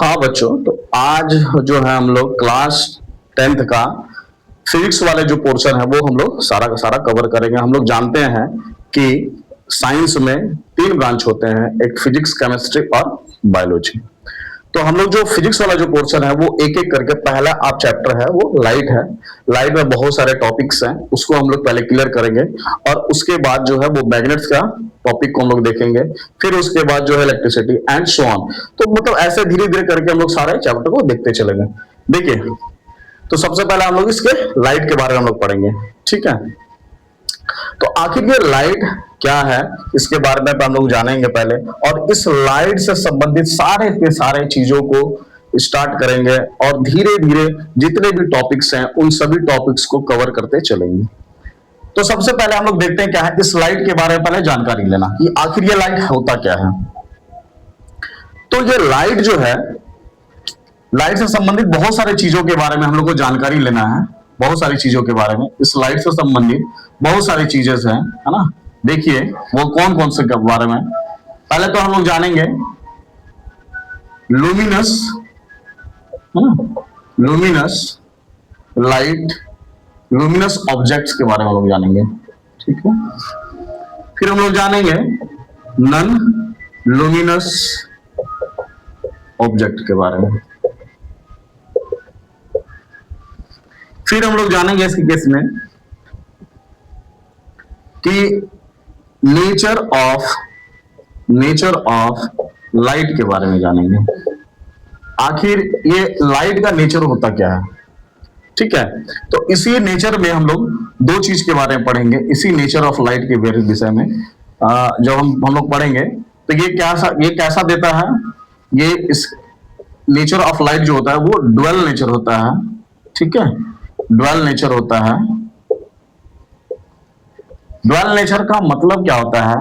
हाँ बच्चों, तो आज जो है हम लोग क्लास 10th का फिजिक्स वाले जो पोर्शन है वो हम लोग सारा का सारा कवर करेंगे। हम लोग जानते हैं कि साइंस में तीन ब्रांच होते हैं, एक फिजिक्स, केमिस्ट्री और बायोलॉजी। तो हम लोग जो फिजिक्स वाला जो पोर्शन है वो एक एक करके, पहला आप चैप्टर है वो लाइट है। लाइट में बहुत सारे टॉपिक्स हैं, उसको हम लोग पहले क्लियर करेंगे और उसके बाद जो है वो मैग्नेट्स का टॉपिक को हम लोग देखेंगे। फिर उसके बाद जो है इलेक्ट्रिसिटी एंड सो ऑन। तो मतलब ऐसे धीरे धीरे करके हम लोग सारे चैप्टर को देखते चलेंगे। देखिए, तो सबसे पहले हम लोग इसके लाइट के बारे में हम लोग पढ़ेंगे, ठीक है। तो आखिर ये लाइट क्या है, इसके बारे में हम लोग जानेंगे पहले, और इस लाइट से संबंधित सारे के सारे चीजों को स्टार्ट करेंगे और धीरे धीरे जितने भी टॉपिक्स हैं उन सभी टॉपिक्स को कवर करते चलेंगे। तो सबसे पहले हम लोग देखते हैं क्या है, इस लाइट के बारे में पहले जानकारी लेना कि आखिर ये लाइट होता क्या है। तो ये लाइट जो है, लाइट से संबंधित बहुत सारी चीजों के बारे में हम लोग को जानकारी लेना है। बहुत सारी चीजों के बारे में, इस लाइट से संबंधित बहुत सारी चीजें हैं, है ना। देखिए वो कौन कौन से के बारे में। पहले तो हम लोग जानेंगे लुमिनस, है ना, लुमिनस लाइट, लुमिनस ऑब्जेक्ट्स के बारे में हम लोग जानेंगे, ठीक है। फिर हम लोग जानेंगे नन लुमिनस ऑब्जेक्ट के बारे में। फिर हम लोग जानेंगे इसके केस में कि नेचर ऑफ लाइट के बारे में जानेंगे। आखिर ये लाइट का नेचर होता क्या है, ठीक है। तो इसी नेचर में हम लोग दो चीज के बारे में पढ़ेंगे, इसी नेचर ऑफ लाइट के विषय में जब हम लोग पढ़ेंगे तो ये कैसा देता है। ये इस नेचर ऑफ लाइट जो होता है वो ड्वेल नेचर होता है, ठीक है। ड्वेल नेचर होता है। ड्वेल नेचर का मतलब क्या होता है,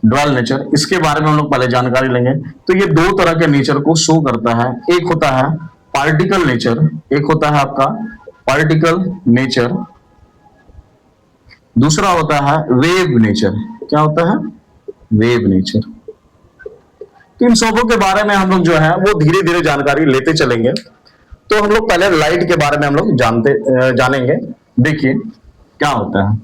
ड्वेल नेचर, इसके बारे में हम लोग पहले जानकारी लेंगे। तो ये दो तरह के नेचर को शो करता है। एक होता है पार्टिकल नेचर, एक होता है आपका पार्टिकल नेचर, दूसरा होता है वेव नेचर। क्या होता है, वेव नेचर। तो इन सबों के बारे में हम लोग जो है वो धीरे धीरे जानकारी लेते चलेंगे। तो हम लोग पहले लाइट के बारे में हम लोग जानेंगे। देखिए क्या होता है।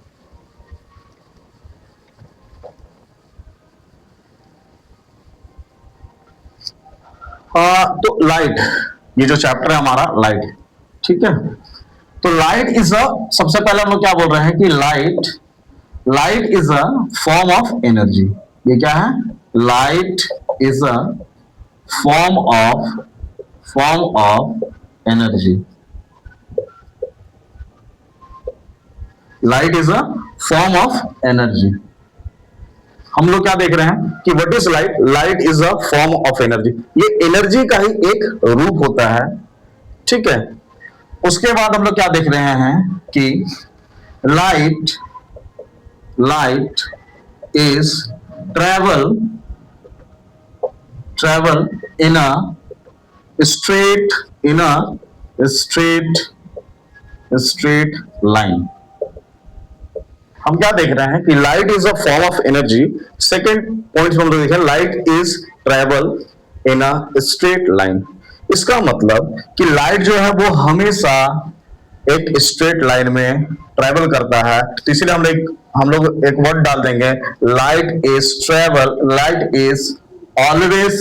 तो लाइट, ये जो चैप्टर है हमारा लाइट, ठीक है। तो लाइट इज अ, सबसे पहले हम लोग क्या बोल रहे हैं कि light is a form of energy. ये क्या है, light is a form of energy. Light is a form of energy. हम लोग क्या देख रहे हैं कि what is light, light is a form of energy. ये एनर्जी का ही एक रूप होता है, ठीक है। उसके बाद हम लोग क्या देख रहे हैं कि light is travel in a straight line. हम क्या देख रहे हैं कि light is a form of energy. Second point हम लोग देखें, light is travel in a straight line. इसका मतलब कि लाइट जो है वो हमेशा एक स्ट्रेट लाइन में ट्रेवल करता है। तो इसलिए हम लोग एक वर्ड डाल देंगे, light is travel, light is always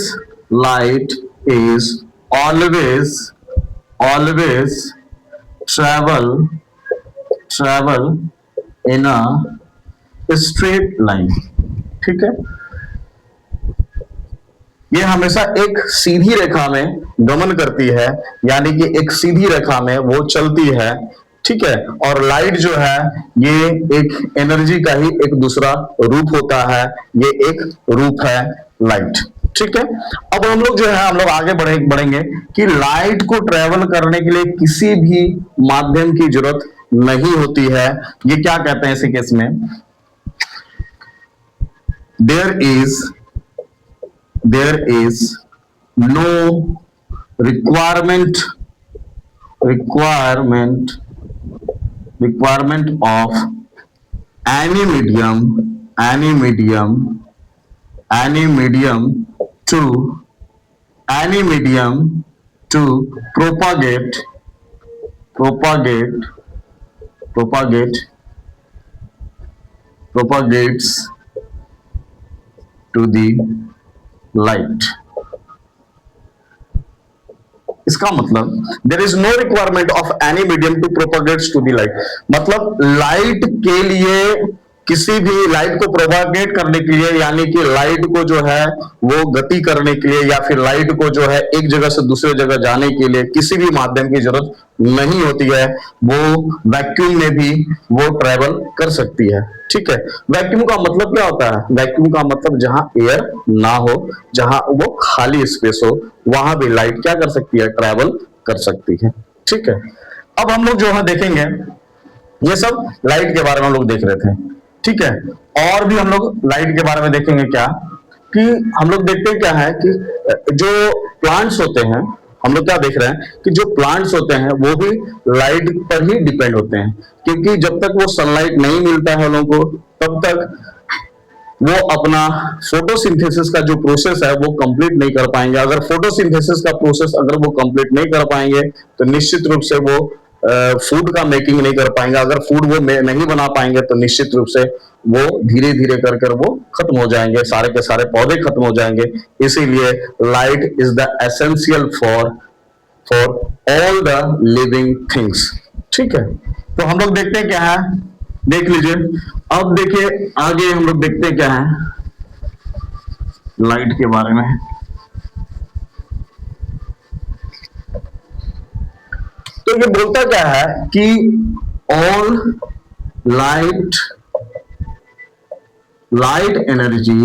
travel in a straight line, ठीक है। ये हमेशा एक सीधी रेखा में गमन करती है, यानी कि एक सीधी रेखा में वो चलती है, ठीक है। और लाइट जो है ये एक एनर्जी का ही एक दूसरा रूप होता है। ये एक रूप है लाइट, ठीक है। अब हम लोग जो है हम लोग आगे बढ़ेंगे कि लाइट को ट्रेवल करने के लिए किसी भी माध्यम की जरूरत नहीं होती है। ये क्या कहते हैं इसी केस में, there is no requirement of any medium to any medium to propagate propagates to the light. इसका मतलब there is no requirement of any medium to propagates to the light, मतलब लाइट के लिए किसी भी लाइट को propagate करने के लिए, यानी कि लाइट को जो है वो गति करने के लिए या फिर लाइट को जो है एक जगह से दूसरे जगह जाने के लिए किसी भी माध्यम की जरूरत नहीं होती है। वो वैक्यूम में भी वो ट्रेवल कर सकती है। ठीक है, वैक्यूम का मतलब क्या होता है? वैक्यूम का मतलब जहां एयर ना हो, जहां वो खाली स्पेस हो, वहां भी लाइट क्या कर सकती है? ट्रेवल कर सकती है। ठीक है, अब हम लोग जो है देखेंगे, ये सब लाइट के बारे में हम लोग देख रहे थे। ठीक है, और भी हम लोग लाइट के बारे में देखेंगे क्या, कि हम लोग देखते हैं क्या है कि जो प्लांट्स होते हैं, हम लोग क्या देख रहे हैं कि जो प्लांट्स होते हैं वो भी लाइट पर ही डिपेंड होते हैं, क्योंकि जब तक वो सनलाइट नहीं मिलता है उन लोगों को, तब तक वो अपना फोटोसिंथेसिस का जो प्रोसेस है वो कंप्लीट नहीं कर पाएंगे। अगर फोटोसिंथेसिस का प्रोसेस अगर वो कंप्लीट नहीं कर पाएंगे तो निश्चित रूप से वो फूड का मेकिंग नहीं कर पाएंगे। अगर फूड वो नहीं बना पाएंगे तो निश्चित रूप से वो धीरे धीरे कर कर वो खत्म हो जाएंगे, सारे के सारे पौधे खत्म हो जाएंगे। इसीलिए light is the essential for all the living things. ठीक है, तो हम लोग देखते हैं क्या है, देख लीजिए। अब देखिए आगे हम लोग देखते हैं क्या है लाइट के बारे में। तो ये बोलता क्या है कि all light energy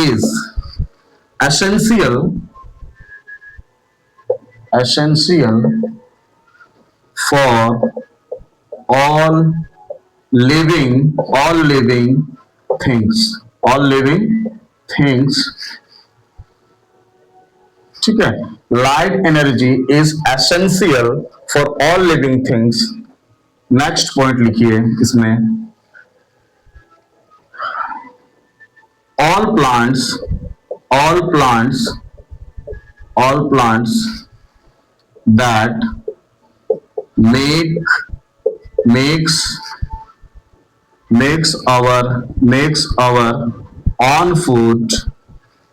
is essential for all living things। ठीक है, light energy is essential for all living things. Next point लिखिए इसमें, all plants that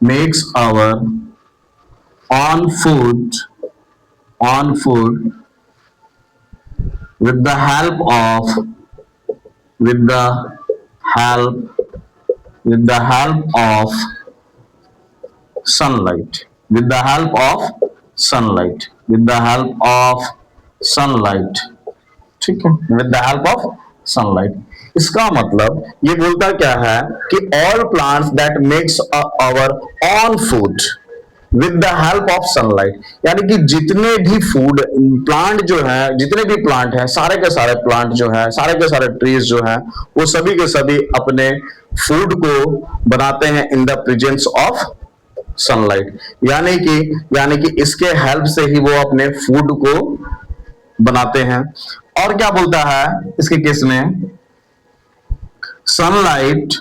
makes our own food with the help of sunlight, ठीक है, with the help of sunlight। इसका मतलब ये बोलता क्या है कि all plants that makes our own food with the help of sunlight, यानी कि जितने भी फूड प्लांट जो है, जितने भी प्लांट हैं, सारे के सारे प्लांट जो है, सारे के सारे ट्रीज जो है, वो सभी के सभी अपने फूड को बनाते हैं in the presence of sunlight, यानी कि इसके हेल्प से ही वो अपने फूड को बनाते हैं। और क्या बोलता है इसके केस में, sunlight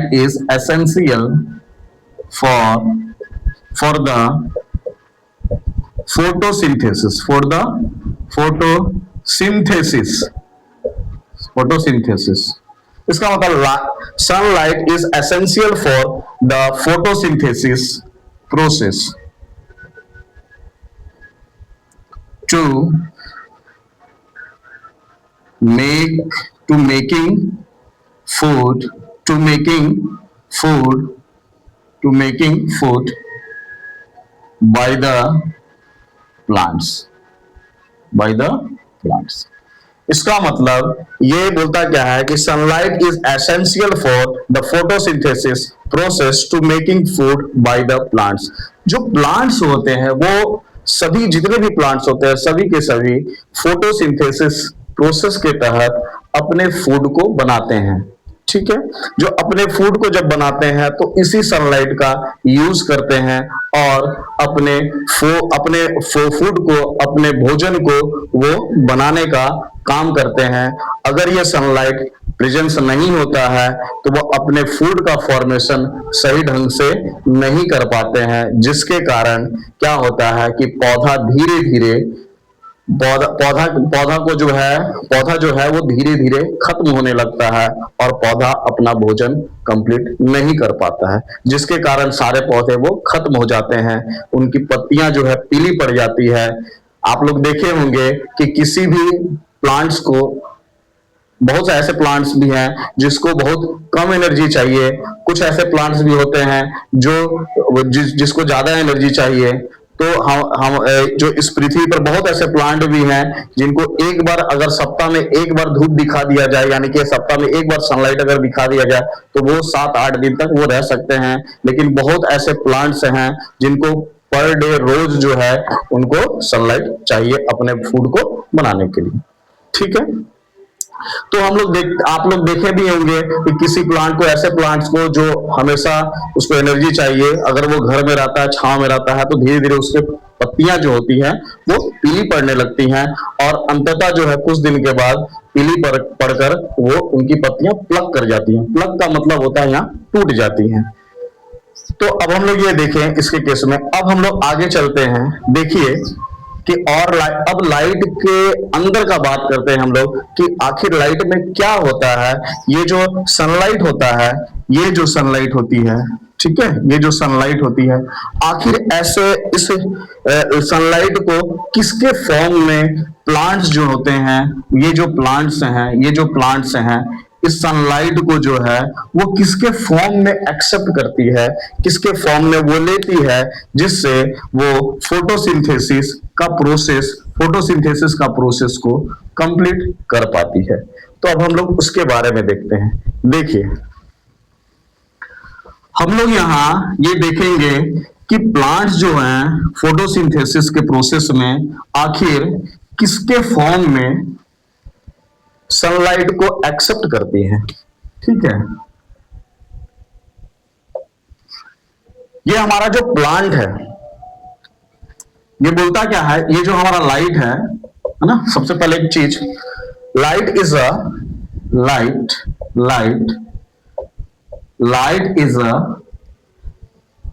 is essential for the photosynthesis। इसका मतलब sunlight is essential for the photosynthesis process to making food by the plants। इसका मतलब ये बोलता क्या है कि sunlight is essential for the photosynthesis process to making food by the plants. जो प्लांट्स होते हैं वो सभी, जितने भी प्लांट्स होते हैं सभी के सभी फोटोसिंथेसिस प्रोसेस के तहत अपने फूड को बनाते हैं। ठीक है, जो अपने फूड को जब बनाते हैं तो इसी सनलाइट का यूज करते हैं और अपने फूड को, अपने भोजन को वो बनाने का काम करते हैं। अगर ये सनलाइट प्रेजेंस नहीं होता है तो वो अपने फूड का फॉर्मेशन सही ढंग से नहीं कर पाते हैं, जिसके कारण क्या होता है कि पौधा धीरे धीरे पौधा जो है वो धीरे धीरे खत्म होने लगता है और पौधा अपना भोजन कंप्लीट नहीं कर पाता है, जिसके कारण सारे पौधे वो खत्म हो जाते हैं। उनकी पत्तियां जो है पीली पड़ जाती है। आप लोग देखे होंगे कि किसी भी प्लांट्स को, बहुत से ऐसे प्लांट्स भी हैं जिसको बहुत कम एनर्जी चाहिए, कुछ ऐसे प्लांट्स भी होते हैं जिसको ज्यादा एनर्जी चाहिए। तो हम जो इस पृथ्वी पर बहुत ऐसे प्लांट भी हैं जिनको एक बार, अगर सप्ताह में एक बार धूप दिखा दिया जाए, यानी कि सप्ताह में एक बार सनलाइट अगर दिखा दिया जाए तो वो 7-8 दिन तक वो रह सकते हैं। लेकिन बहुत ऐसे प्लांट्स हैं जिनको पर डे रोज जो है उनको सनलाइट चाहिए अपने फूड को बनाने के लिए। ठीक है, तो आप लोग देखे भी होंगे कि किसी प्लांट को, ऐसे प्लांट्स को जो हमेशा उसको एनर्जी चाहिए, अगर वो घर में रहता है, छांव में रहता है, तो धीरे धीरे उसके पत्तियां जो होती हैं वो पीली पड़ने लगती हैं और अंततः जो है कुछ दिन के बाद पीली पड़कर वो उनकी पत्तियां प्लग कर जाती हैं। प्लग का मतलब होता है यहाँ टूट जाती हैं। तो अब हम लोग ये देखें इसके केस में, अब हम लोग आगे चलते हैं। देखिए कि अब लाइट के अंदर का बात करते हैं हम लोग कि आखिर लाइट में क्या होता है। ये जो सनलाइट होता है, ये जो सनलाइट होती है, ठीक है, ये जो सनलाइट होती है, आखिर ऐसे इस सनलाइट को किसके फॉर्म में प्लांट्स जो होते हैं, ये जो प्लांट्स हैं इस सनलाइट को जो है वो किसके फॉर्म में एक्सेप्ट करती है, किसके फॉर्म में वो लेती है, जिससे वो फोटोसिंथेसिस का प्रोसेस को कंप्लीट कर पाती है। तो अब हम लोग उसके बारे में देखते हैं। देखिए, हम लोग यहां ये देखेंगे कि प्लांट्स जो हैं फोटोसिंथेसिस के प्रोसेस में आखिर किसके फॉर्म में सनलाइट को एक्सेप्ट करती हैं। ठीक है, ये हमारा जो प्लांट है ये बोलता क्या है, ये जो हमारा लाइट है ना, सबसे पहले एक चीज, light is a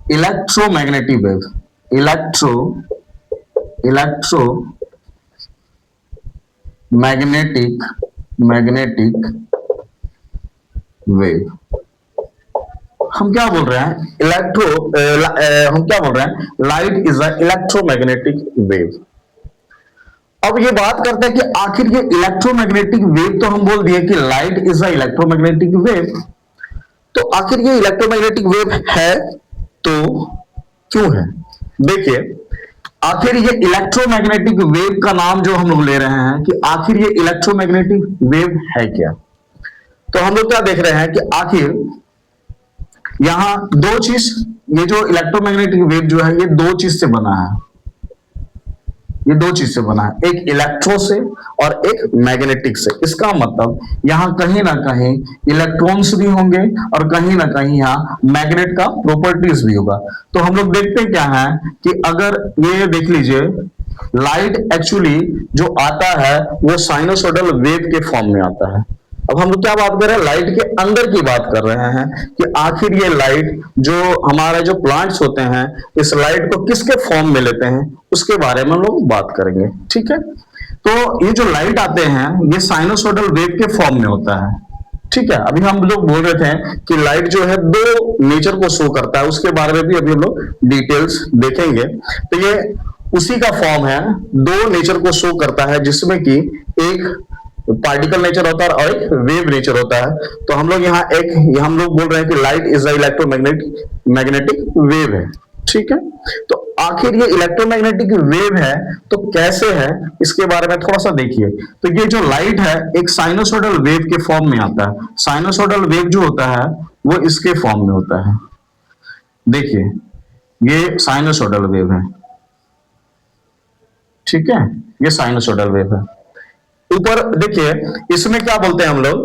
electromagnetic wave, magnetic wave. हम क्या बोल रहे हैं, light is a electromagnetic wave. अब ये बात करते हैं कि आखिर ये इलेक्ट्रोमैग्नेटिक वेव, तो हम बोल दिए कि light is a electromagnetic wave, तो आखिर ये इलेक्ट्रोमैग्नेटिक वेव है तो क्यों है। देखिए, आखिर ये इलेक्ट्रोमैग्नेटिक वेव का नाम जो हम लोग ले रहे हैं कि आखिर ये इलेक्ट्रोमैग्नेटिक वेव है क्या, तो हम लोग क्या देख रहे हैं कि आखिर यहां दो चीज, ये जो इलेक्ट्रोमैग्नेटिक वेव जो है ये दो चीज से बना है, एक इलेक्ट्रो से और एक मैग्नेटिक से। इसका मतलब यहां कहीं ना कहीं इलेक्ट्रॉन्स भी होंगे और कहीं ना कहीं यहां मैग्नेट का प्रॉपर्टीज भी होगा। तो हम लोग देखते क्या है कि अगर ये देख लीजिए, लाइट एक्चुअली जो आता है वो साइनोसॉइडल वेव के फॉर्म में आता है। अब हम लोग क्या बात कर रहे हैं, लाइट के अंदर की बात कर रहे हैं कि आखिर ये लाइट जो हमारे जो प्लांट्स होते हैं इस लाइट को किसके फॉर्म में लेते हैं उसके बारे में हम लोग बात करेंगे। ठीक है, तो ये जो लाइट आते हैं ये साइनोसॉइडल वेव के फॉर्म में होता है। ठीक है, अभी हम लोग बोल रहे थे कि लाइट जो है दो नेचर को शो करता है, उसके बारे में भी अभी हम लोग डिटेल्स देखेंगे। तो ये उसी का फॉर्म है, दो नेचर को शो करता है, जिसमें कि एक पार्टिकल नेचर होता है और एक वेव नेचर होता है। तो हम लोग हम लोग बोल रहे हैं कि light is a electromagnetic wave है। ठीक है, तो आखिर ये इलेक्ट्रोमैग्नेटिक वेव है तो कैसे है इसके बारे में थोड़ा सा देखिए। तो ये जो लाइट है एक साइनोसॉइडल वेव के फॉर्म में आता है। साइनोसॉइडल वेव जो होता है वो इसके फॉर्म में होता है। देखिए, ये साइनोसॉइडल वेव है। ठीक है, ये साइनोसॉइडल वेव है। ऊपर देखिए, इसमें क्या बोलते हैं हम लोग,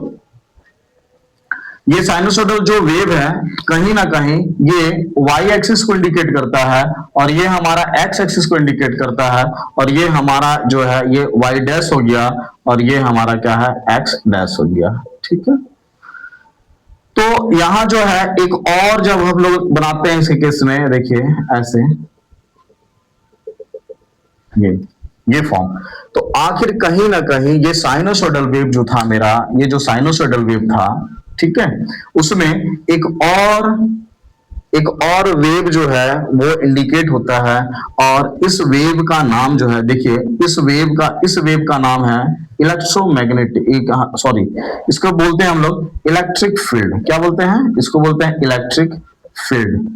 ये साइनोसोडल जो वेव है कहीं ना कहीं ये वाई एक्सिस को इंडिकेट करता है, और ये हमारा एक्स एक्सिस को इंडिकेट करता है, और ये हमारा जो है ये वाई डैश हो गया, और ये हमारा क्या है एक्स डैश हो गया। ठीक है, तो यहां जो है एक और जब हम लोग बनाते हैं इसके केस में, देखिए ऐसे ये फॉर्म, तो आखिर कहीं ना कहीं ये साइनोसोडल वेव जो था मेरा, ये जो साइनोसोडल वेव था, ठीक है, उसमें एक और वेव जो है वो इंडिकेट होता है, और इस वेव का नाम जो है, देखिए इस वेव का नाम है इलेक्ट्रोमैग्नेटिक, सॉरी इसको बोलते हैं हम लोग इलेक्ट्रिक फील्ड। क्या बोलते हैं? इसको बोलते हैं इलेक्ट्रिक फील्ड,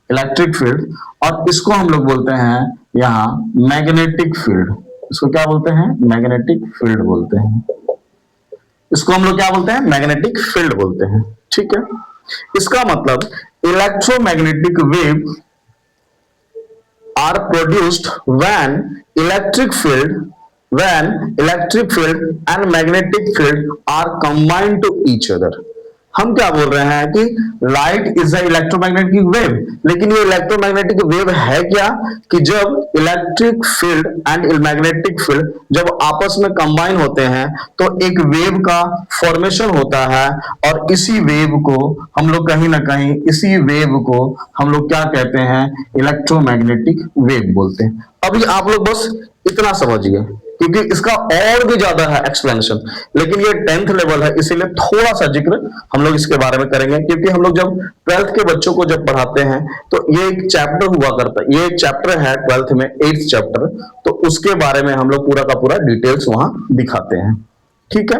इलेक्ट्रिक फील्ड। और इसको हम लोग बोलते हैं यहां मैग्नेटिक फील्ड। इसको क्या बोलते हैं? मैग्नेटिक फील्ड बोलते हैं। इसको हम लोग क्या बोलते हैं? मैग्नेटिक फील्ड बोलते हैं। ठीक है, इसका मतलब electromagnetic wave are produced when electric field and magnetic field are combined to each other. हम क्या बोल रहे हैं कि light is a electromagnetic wave, लेकिन ये इलेक्ट्रोमैग्नेटिक वेव है क्या कि जब electric field and magnetic field जब आपस में कंबाइन होते हैं तो एक वेव का फॉर्मेशन होता है, और इसी वेव को हम लोग कहीं ना कहीं हम लोग क्या कहते हैं? इलेक्ट्रोमैग्नेटिक वेव बोलते हैं। अभी आप लोग बस इतना समझिए, क्योंकि इसका और भी ज्यादा है एक्सप्लेनेशन, लेकिन ये 10th लेवल है, इसीलिए थोड़ा सा जिक्र हम लोग इसके बारे में करेंगे। क्योंकि हम लोग जब 12th के बच्चों को जब पढ़ाते हैं तो ये एक चैप्टर हुआ करता है, ये एक चैप्टर है 12th में 8th चैप्टर, तो उसके बारे में हम लोग पूरा का पूरा डिटेल्स वहां दिखाते हैं। ठीक है,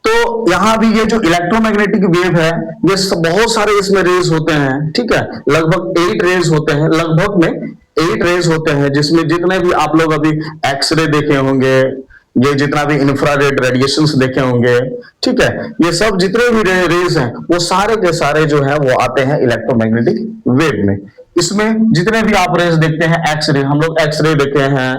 तो यहां भी ये जो इलेक्ट्रोमैग्नेटिक वेव है, ये बहुत सारे इसमें रेज होते हैं। ठीक है, लगभग 8 रेज होते हैं, लगभग में 8 रेज होते हैं, जिसमें जितने भी आप लोग अभी एक्सरे देखे होंगे, ये जितना भी इंफ्रारेड रेडिएशंस देखे होंगे, ठीक है, ये सब जितने भी रेज हैं वो सारे के सारे जो है वो आते हैं इलेक्ट्रोमैग्नेटिक वेव में। इसमें जितने भी आप रेज देखते हैं, एक्सरे, हम लोग एक्सरे देखे हैं,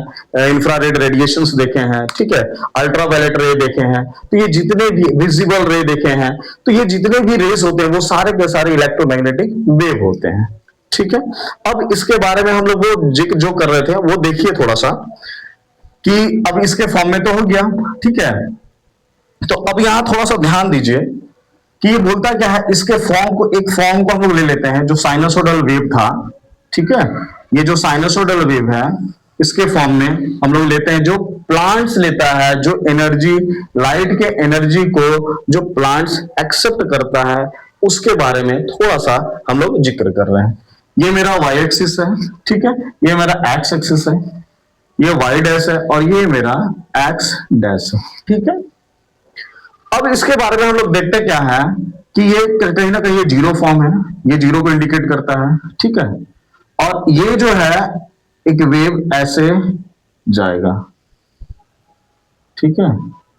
इंफ्रारेड रेडिएशंस देखे हैं, ठीक है, अल्ट्रावायलेट रे देखे हैं, तो ये जितने भी विजिबल रे देखे हैं, तो ये जितने भी रेज होते हैं वो सारे के सारे इलेक्ट्रोमैग्नेटिक वेव होते हैं। ठीक है, अब इसके बारे में हम लोग वो जो कर रहे थे वो देखिए थोड़ा सा, कि अब इसके फॉर्म में तो हो गया। ठीक है, तो अब यहां थोड़ा सा ध्यान दीजिए कि ये बोलता क्या है, इसके एक फॉर्म को हम लोग ले लेते हैं जो साइनोसोडल वेव था। ठीक है, ये जो साइनोसोडल वेव है इसके फॉर्म में हम लोग लेते हैं, जो प्लांट्स लेता है, जो एनर्जी, लाइट के एनर्जी को जो प्लांट्स एक्सेप्ट करता है, उसके बारे में थोड़ा सा हम लोग जिक्र कर रहे हैं। ये मेरा वाई एक्सिस है, ठीक है, ये मेरा एक्स एक्सिस है, ये वाई डैश है, और ये मेरा एक्स डैश है। ठीक है, अब इसके बारे में हम लोग देखते क्या है कि ये कहीं ना कहीं ये जीरो फॉर्म है, ये जीरो को इंडिकेट करता है। ठीक है, और ये जो है एक वेव ऐसे जाएगा। ठीक है,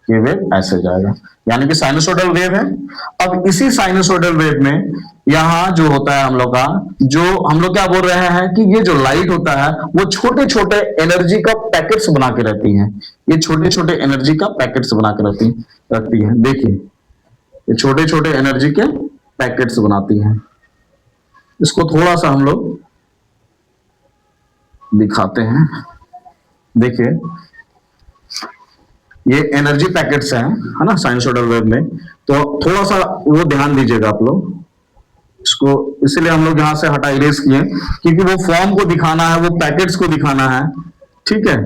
ये वेव ऐसे जाएगा, यानी कि साइनोसोडल वेव है। अब इसी साइनोसोडल वेव में यहां जो होता है हम लोग का, जो हम लोग क्या बोल रहे हैं कि ये जो लाइट होता है वो छोटे छोटे एनर्जी का पैकेट्स बना के रहती है, ये छोटे छोटे एनर्जी का पैकेट्स बना के रहती है। देखिए ये छोटे छोटे एनर्जी के पैकेट्स बनाती है। इसको थोड़ा सा हम लोग दिखाते हैं। देखिए ये एनर्जी पैकेट्स हैं, है ना, साइनसोइडल वेव में, तो थोड़ा सा वो ध्यान दीजिएगा आप लोग इसको, इसलिए हम लोग यहां से हटा इरेज किए, क्योंकि वो फॉर्म को दिखाना है, वो पैकेट्स को दिखाना है। ठीक है,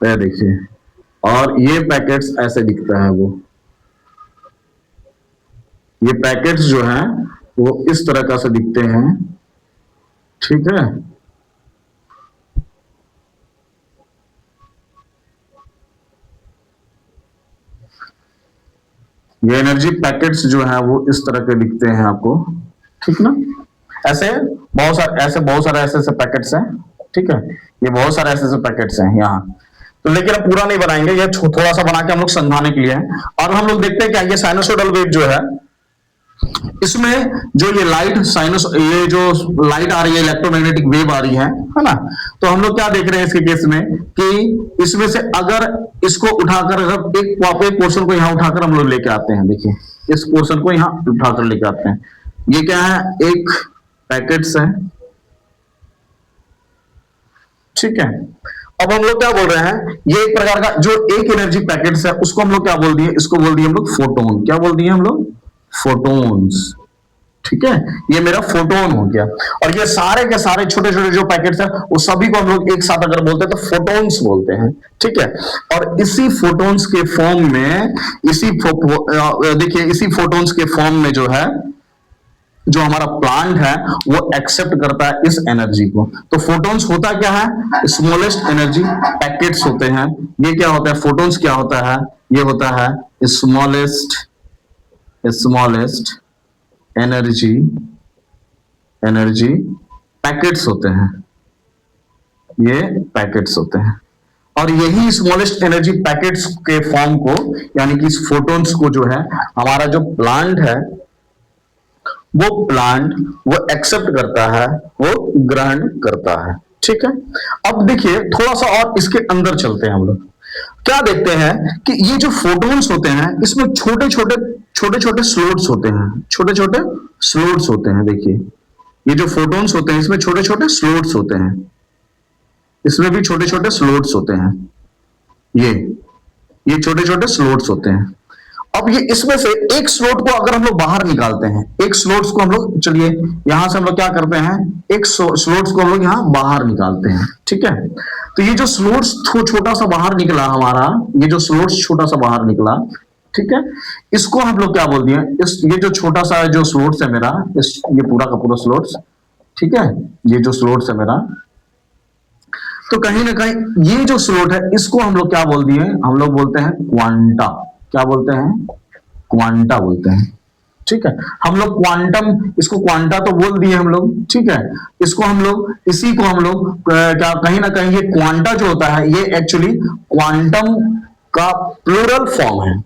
तो देखिए, और ये पैकेट्स ऐसे दिखता है, ये पैकेट्स जो हैं वो इस तरह का से दिखते हैं। ठीक है, ये एनर्जी पैकेट्स जो हैं वो इस तरह के दिखते हैं आपको। ठीक ना, ऐसे बहुत सारे ऐसे पैकेट्स हैं। ठीक है, ये बहुत सारे ऐसे पैकेट्स हैं यहाँ, तो लेकिन अब पूरा नहीं बनाएंगे, ये थोड़ा सा बना के हम लोग समझाने के लिए है। और हम लोग देखते हैं क्या, ये साइनोसोइडल वेव जो है, इसमें जो ये लाइट साइनस, ये जो लाइट आ रही है, इलेक्ट्रोमैग्नेटिक वेव आ रही है ना, तो हम लोग क्या देख रहे हैं इसके केस में कि इसमें से अगर इसको उठाकर, अगर एक पोर्शन को यहां उठाकर हम लोग लेके आते हैं, देखिए इस पोर्शन को यहां उठाकर लेके आते हैं, ये क्या है, एक पैकेट्स है, ठीक है। अब हम लोग क्या बोल रहे हैं, ये एक प्रकार का जो एक एनर्जी पैकेट्स है उसको हम लोग क्या बोल दिए, इसको बोल दिए हम लोग फोटोन। क्या बोल दिए हम लोग, फोटोन्स, ठीक है। ये मेरा फोटोन हो गया, और ये सारे के सारे छोटे छोटे जो पैकेट्स हैं वो सभी को हम लोग एक साथ अगर बोलते हैं तो फोटोन्स बोलते हैं, ठीक है। और इसी फोटोन्स के फॉर्म में, देखिए इसी फोटोन्स के फॉर्म में जो है, जो हमारा प्लांट है वो एक्सेप्ट करता है इस एनर्जी को। तो फोटोन्स होता क्या है, स्मॉलेस्ट एनर्जी पैकेट्स होते हैं। ये क्या होता है, फोटोन्स क्या होता है, ये होता है स्मॉलेस्ट एनर्जी पैकेट्स होते हैं, ये पैकेट्स होते हैं। और यही स्मॉलेस्ट एनर्जी पैकेट्स के फॉर्म को, यानी कि इस फोटोन्स को जो है हमारा जो प्लांट है वो एक्सेप्ट करता है, वो ग्रहण करता है, ठीक है। अब देखिए थोड़ा सा और इसके अंदर चलते हैं हम लोग, क्या देखते हैं कि ये जो फोटोन्स होते हैं इसमें छोटे छोटे स्लॉट्स होते हैं, छोटे छोटे स्लॉट्स होते हैं। देखिए ये जो फोटोन्स होते हैं इसमें छोटे छोटे स्लॉट्स होते हैं, इसमें भी छोटे छोटे स्लॉट्स होते हैं, ये छोटे छोटे स्लॉट्स होते हैं। अब ये इसमें से एक स्लॉट को अगर हम लोग बाहर निकालते हैं, एक स्लॉट्स को हम लोग, चलिए यहां से हम लोग क्या करते हैं, एक स्लॉट्स को हम लोग यहां बाहर निकालते हैं, ठीक है। तो ये जो स्लॉट्स छोटा सा बाहर निकला हमारा, ये जो स्लॉट्स छोटा सा बाहर निकला, ठीक है, इसको हम लोग क्या बोल दिए, ये जो छोटा सा जो स्लॉट्स है मेरा, ये पूरा का पूरा स्लॉट्स, ठीक है, ये जो स्लॉट्स है मेरा, तो कहीं ना कहीं ये जो स्लॉट है इसको हम लोग क्या बोल दिए, हम लोग बोलते हैं क्वांटा। क्या बोलते हैं, क्वांटा बोलते हैं, ठीक है। हम लोग क्वांटम, इसको क्वांटा तो बोल दिए हम लोग, ठीक है। इसको हम लोग, इसी को हम लोग क्या, कहीं ना कहीं ये क्वांटा जो होता है ये एक्चुअली क्वांटम का प्लूरल फॉर्म है।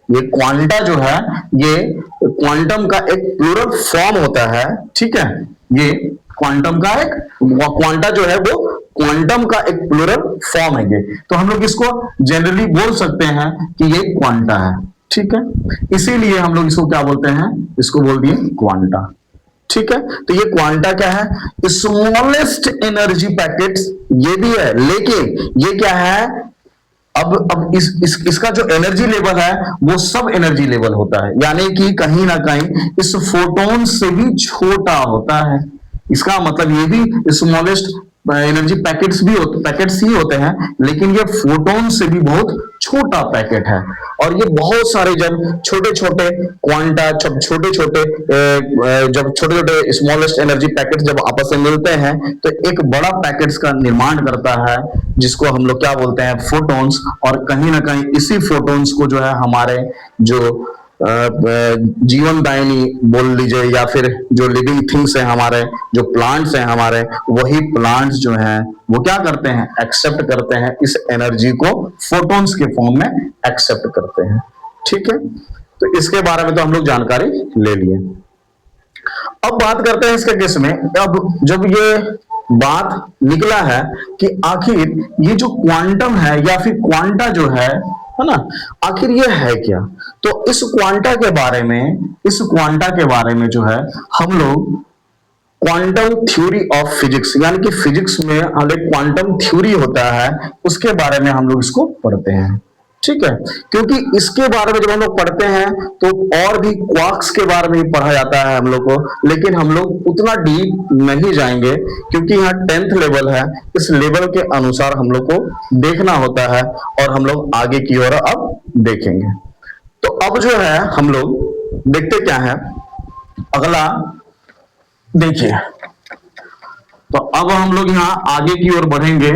ये क्वांटा जो है ये क्वांटम का एक प्लूरल फॉर्म होता है, ठीक है। ये क्वांटम का एक, क्वांटा जो है वो क्वांटम का एक प्लूरल फॉर्म है ये, तो हम लोग इसको जनरली बोल सकते हैं कि ये क्वांटा है, ठीक है। इसीलिए हम लोग इसको क्या बोलते हैं, इसको बोल दिए क्वांटा, ठीक है। तो ये क्वांटा क्या है, स्मॉलेस्ट एनर्जी पैकेट्स ये भी है, लेकिन ये क्या है, अब इसका जो एनर्जी लेवल है वो सब एनर्जी लेवल होता है, यानी कि कहीं ना कहीं इस फोटोन से भी छोटा होता है। इसका मतलब ये भी स्मॉलेस्ट एनर्जी पैकेट्स ही होते हैं, लेकिन ये फोटोन से भी बहुत छोटा पैकेट है। और ये बहुत सारे जब छोटे छोटे क्वांटा, जब छोटे छोटे स्मॉलेस्ट एनर्जी पैकेट जब आपस में मिलते हैं तो एक बड़ा पैकेट्स का निर्माण करता है, जिसको हम लोग क्या बोलते हैं, फोटोन्स। और कहीं ना कहीं इसी फोटोन्स को जो है हमारे जो जीवन दायिनी बोल लीजिए, या फिर जो लिविंग थिंग्स हैं हमारे, जो प्लांट्स हैं हमारे, वही प्लांट्स जो हैं वो क्या करते हैं, एक्सेप्ट करते हैं इस एनर्जी को, फोटोन्स के फॉर्म में एक्सेप्ट करते हैं, ठीक है। तो इसके बारे में तो हम लोग जानकारी ले लिए। अब बात करते हैं इसके केस में, अब जब ये बात निकला है कि आखिर ये जो क्वांटम है या फिर क्वांटा जो है ना, आखिर ये है क्या, तो इस क्वांटा के बारे में जो है हम लोग क्वांटम थ्योरी ऑफ फिजिक्स, यानी कि फिजिक्स में एक क्वांटम थ्योरी होता है, उसके बारे में हम लोग इसको पढ़ते हैं, ठीक है। क्योंकि इसके बारे में जब हम लोग पढ़ते हैं तो और भी क्वार्क्स के बारे में पढ़ा जाता है हम लोग को, लेकिन हम लोग उतना डीप नहीं जाएंगे क्योंकि यहाँ 10th लेवल है, इस लेवल के अनुसार हम लोग को देखना होता है और हम लोग आगे की ओर अब देखेंगे। तो अब जो है हम लोग देखते क्या है, अगला देखिए, तो अब हम लोग यहाँ आगे की ओर बढ़ेंगे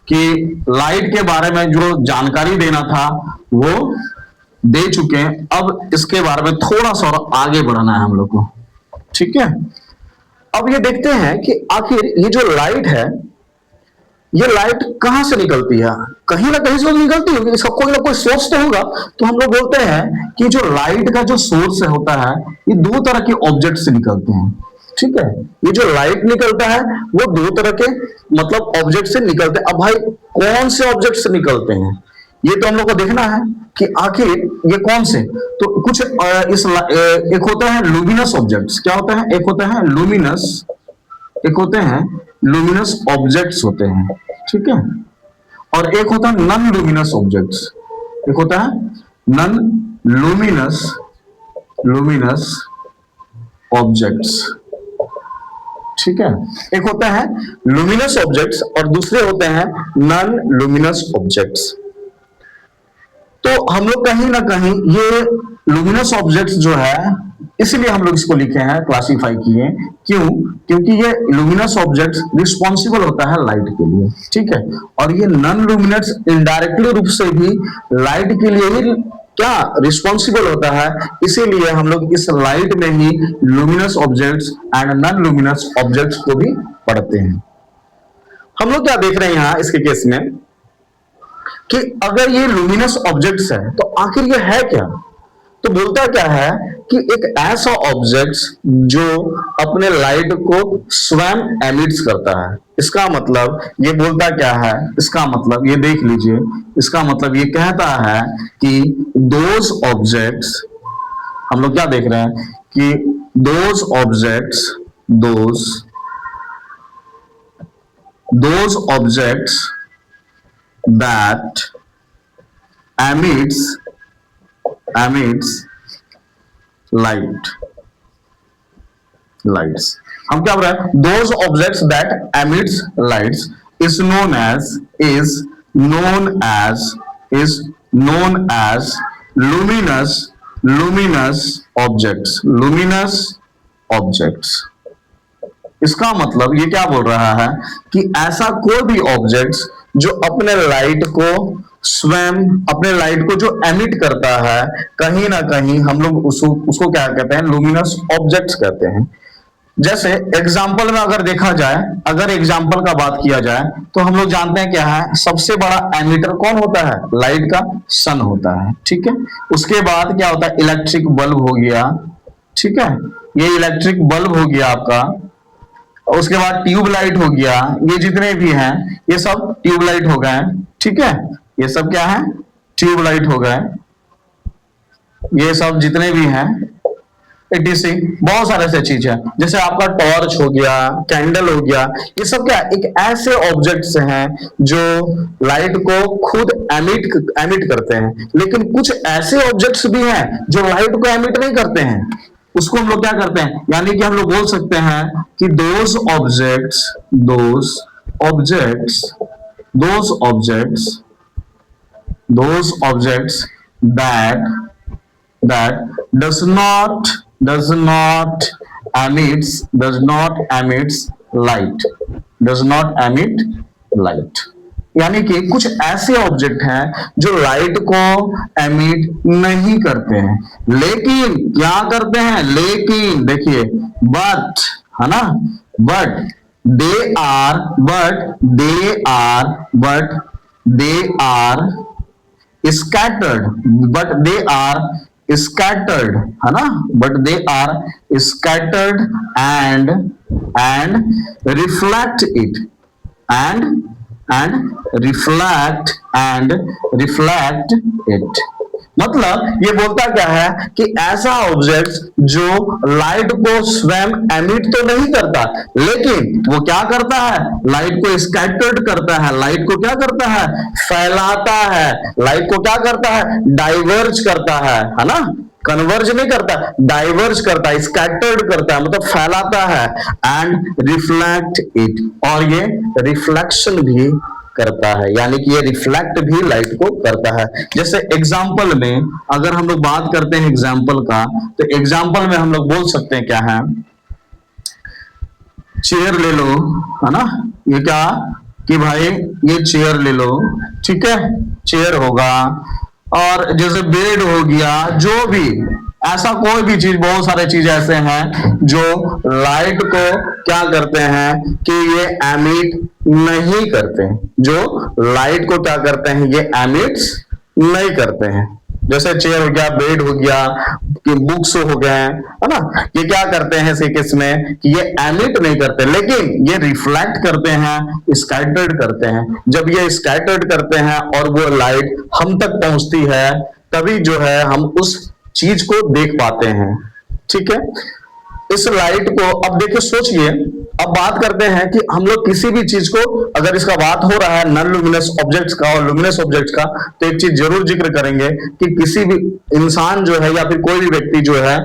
कि लाइट के बारे में जो जानकारी देना था वो दे चुके हैं, अब इसके बारे में थोड़ा सा और आगे बढ़ना है हम लोग को, ठीक है। अब ये देखते हैं कि आखिर ये जो लाइट है ये लाइट कहां से निकलती है? कहीं ना कहीं से तो निकलती होगी, इसका कोई ना कोई सोर्स तो होगा। तो हम लोग बोलते हैं कि जो लाइट का जो सोर्स होता है, ये दो तरह के ऑब्जेक्ट से निकलते हैं। ठीक है, ये जो लाइट निकलता है वो दो तरह के मतलब ऑब्जेक्ट से निकलते हैं। अब भाई कौन से ऑब्जेक्ट से निकलते हैं, ये तो हम लोग को देखना है कि आखिर ये कौन से। तो कुछ एक होता है लुमिनस ऑब्जेक्ट्स। क्या होता है? एक होता है लुमिनस, एक होते हैं लुमिनस ऑब्जेक्ट्स होते हैं। ठीक है, और एक होता है नॉन लुमिनस ऑब्जेक्ट्स। एक होता है नॉन लुमिनस ऑब्जेक्ट्स। ठीक है, एक होता है लुमिनस ऑब्जेक्ट्स और दूसरे होते हैं नॉन लुमिनस ऑब्जेक्ट्स। तो हम लोग कहीं ना कहीं ये लुमिनस ऑब्जेक्ट्स जो है, इसलिए हम लोग इसको लिखे हैं, क्लासिफाई किए। क्यों? क्योंकि ये लुमिनस ऑब्जेक्ट्स रिस्पॉन्सिबल होता है लाइट के लिए। ठीक है, और ये नॉन लुमिनस इनडायरेक्टली रूप से भी लाइट के लिए ही क्या रिस्पॉन्सिबल होता है। इसीलिए हम लोग इस लाइट में ही luminous objects and non luminous objects को भी पढ़ते हैं। हम लोग क्या देख रहे हैं यहां इसके केस में कि अगर ये लुमिनस ऑब्जेक्ट्स है तो आखिर ये है क्या? तो बोलता क्या है कि एक ऐसा ऑब्जेक्ट जो अपने लाइट को स्वयं एमिट्स करता है। इसका मतलब ये बोलता क्या है? इसका मतलब ये देख लीजिए, इसका मतलब ये कहता है कि दोज ऑब्जेक्ट्स, हम लोग क्या देख रहे हैं कि those objects, those objects that emits lights। हम क्या बोल रहे हैं? those objects that emits lights is known as luminous objects। इसका मतलब ये क्या बोल रहा है कि ऐसा कोई भी ऑब्जेक्ट जो अपने लाइट को स्वयं, अपने लाइट को जो एमिट करता है, कहीं ना कहीं हम लोग उसको क्या कहते हैं? लुमिनस ऑब्जेक्ट्स कहते हैं। जैसे एग्जाम्पल में अगर देखा जाए, अगर एग्जाम्पल का बात किया जाए तो हम लोग जानते हैं क्या है, सबसे बड़ा एमिटर कौन होता है? लाइट का सन होता है। ठीक है, उसके बाद क्या होता है? इलेक्ट्रिक बल्ब हो गया। ठीक है, ये इलेक्ट्रिक बल्ब हो गया आपका। और उसके बाद ट्यूबलाइट हो गया। ये जितने भी हैं ये सब ट्यूबलाइट हो गए। ठीक है, ये सब क्या है? ट्यूबलाइट हो गए। ये सब जितने भी हैं etc, बहुत सारे ऐसे चीज है। जैसे आपका टॉर्च हो गया, कैंडल हो गया, ये सब क्या एक ऐसे ऑब्जेक्ट्स हैं जो लाइट को खुद एमिट करते हैं। लेकिन कुछ ऐसे ऑब्जेक्ट्स भी हैं जो लाइट को एमिट नहीं करते हैं। उसको हम लोग क्या करते हैं? यानी कि हम लोग बोल सकते हैं कि those objects that does not emit light। यानी कि कुछ ऐसे ऑब्जेक्ट हैं जो लाइट को एमिट नहीं करते हैं, लेकिन क्या करते हैं? लेकिन देखिए, बट है ना, बट दे आर scattered है ना, but they are scattered and reflect it मतलब ये बोलता क्या है कि ऐसा ऑब्जेक्ट जो लाइट को स्वयं एमिट तो नहीं करता, लेकिन वो क्या करता है? लाइट को स्कैटर्ड करता है, लाइट को क्या करता है? फैलाता है, लाइट को क्या करता है? डाइवर्ज करता है ना, कन्वर्ज नहीं करता, डाइवर्ज करता है, स्कैटर्ड करता है, मतलब फैलाता है। एंड रिफ्लेक्ट इट, और ये रिफ्लेक्शन भी करता है, यानी कि ये रिफ्लेक्ट भी लाइट को करता है। जैसे एग्जाम्पल में अगर हम लोग बात करते हैं एग्जाम्पल का, तो एग्जाम्पल में हम लोग बोल सकते हैं क्या है? चेयर ले लो, है ना, ये क्या कि भाई ये चेयर ले लो। ठीक है, चेयर होगा, और जैसे बेड हो गया, जो भी ऐसा कोई भी चीज, बहुत सारे चीज ऐसे हैं जो लाइट को क्या करते हैं कि ये एमिट नहीं करते हैं, जो लाइट को क्या करते हैं, ये एमिट्स नहीं करते हैं। जैसे चेयर हो गया, बेड हो गया, कि बुक्स हो गए, है ना, ये क्या करते हैं इस केस में कि ये एमिट नहीं करते, लेकिन ये रिफ्लेक्ट करते हैं, स्कैटर्ड करते हैं। जब ये स्कैटर्ड करते हैं और वो लाइट हम तक पहुंचती है, तभी जो है हम उस चीज को देख पाते हैं। ठीक है, इस लाइट को अब देखिए, सोचिए, अब बात करते हैं कि हम लोग किसी भी चीज को, अगर इसका बात हो रहा है नॉन लुमिनस ऑब्जेक्ट्स का और लुमिनस ऑब्जेक्ट्स का, तो एक चीज जरूर जिक्र करेंगे कि किसी भी इंसान जो है या फिर कोई भी व्यक्ति जो है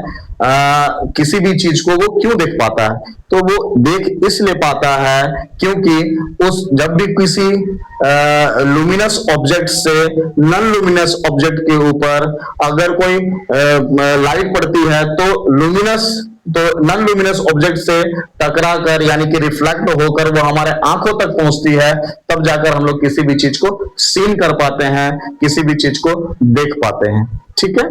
किसी भी चीज को वो क्यों देख पाता है, तो वो देख इसलिए पाता है क्योंकि उस जब भी किसी लुमिनस ऑब्जेक्ट से नॉन लुमिनस ऑब्जेक्ट के ऊपर अगर कोई लाइट पड़ती है, तो नॉन लुमिनस ऑब्जेक्ट से टकरा कर यानी कि रिफ्लेक्ट होकर वो हमारे आंखों तक पहुंचती है, तब जाकर हम लोग किसी भी चीज को सीन कर पाते हैं, किसी भी चीज को देख पाते हैं। ठीक है,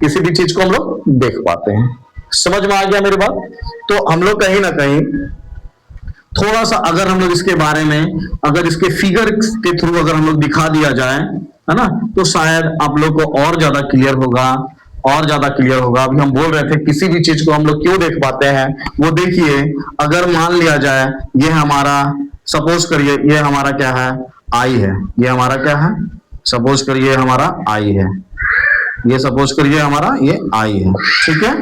किसी भी चीज को हम लोग देख पाते हैं। समझ में आ गया मेरी बात? तो हम लोग कहीं ना कहीं थोड़ा सा अगर हम लोग इसके बारे में, अगर इसके फिगर के थ्रू अगर हम लोग दिखा दिया जाए, है ना, तो शायद आप लोग को और ज्यादा क्लियर होगा, और ज्यादा क्लियर होगा। अभी हम बोल रहे थे किसी भी चीज को हम लोग क्यों देख पाते हैं, वो देखिए, अगर मान लिया जाए ये हमारा, सपोज करिए ये हमारा क्या है, आई है, ये हमारा क्या है, सपोज करिए हमारा आई है, ये सपोज करिए हमारा ये आई है। ठीक है,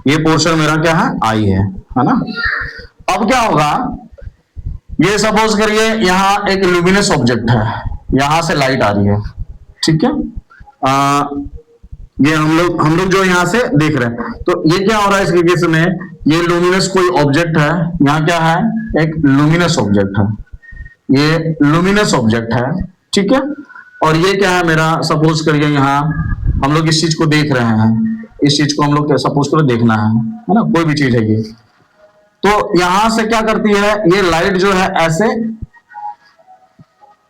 ये पोर्शन मेरा क्या है, आई है ना। अब क्या होगा, ये सपोज करिए यहां एक लुमिनस ऑब्जेक्ट है, यहां से लाइट आ रही है। ठीक है, ये हम लोग जो यहां से देख रहे हैं, तो ये क्या हो रहा है इस केस में, ये लुमिनस कोई ऑब्जेक्ट है, यहां क्या है, एक लुमिनस ऑब्जेक्ट है, ये लुमिनस ऑब्जेक्ट है। ठीक है, और ये क्या है मेरा, सपोज करिए यहां हम लोग इस चीज को देख रहे हैं, इस चीज को हम लोग सपोज करो देखना है ना, कोई भी चीज है ये, तो यहां से क्या करती है, ये लाइट जो है ऐसे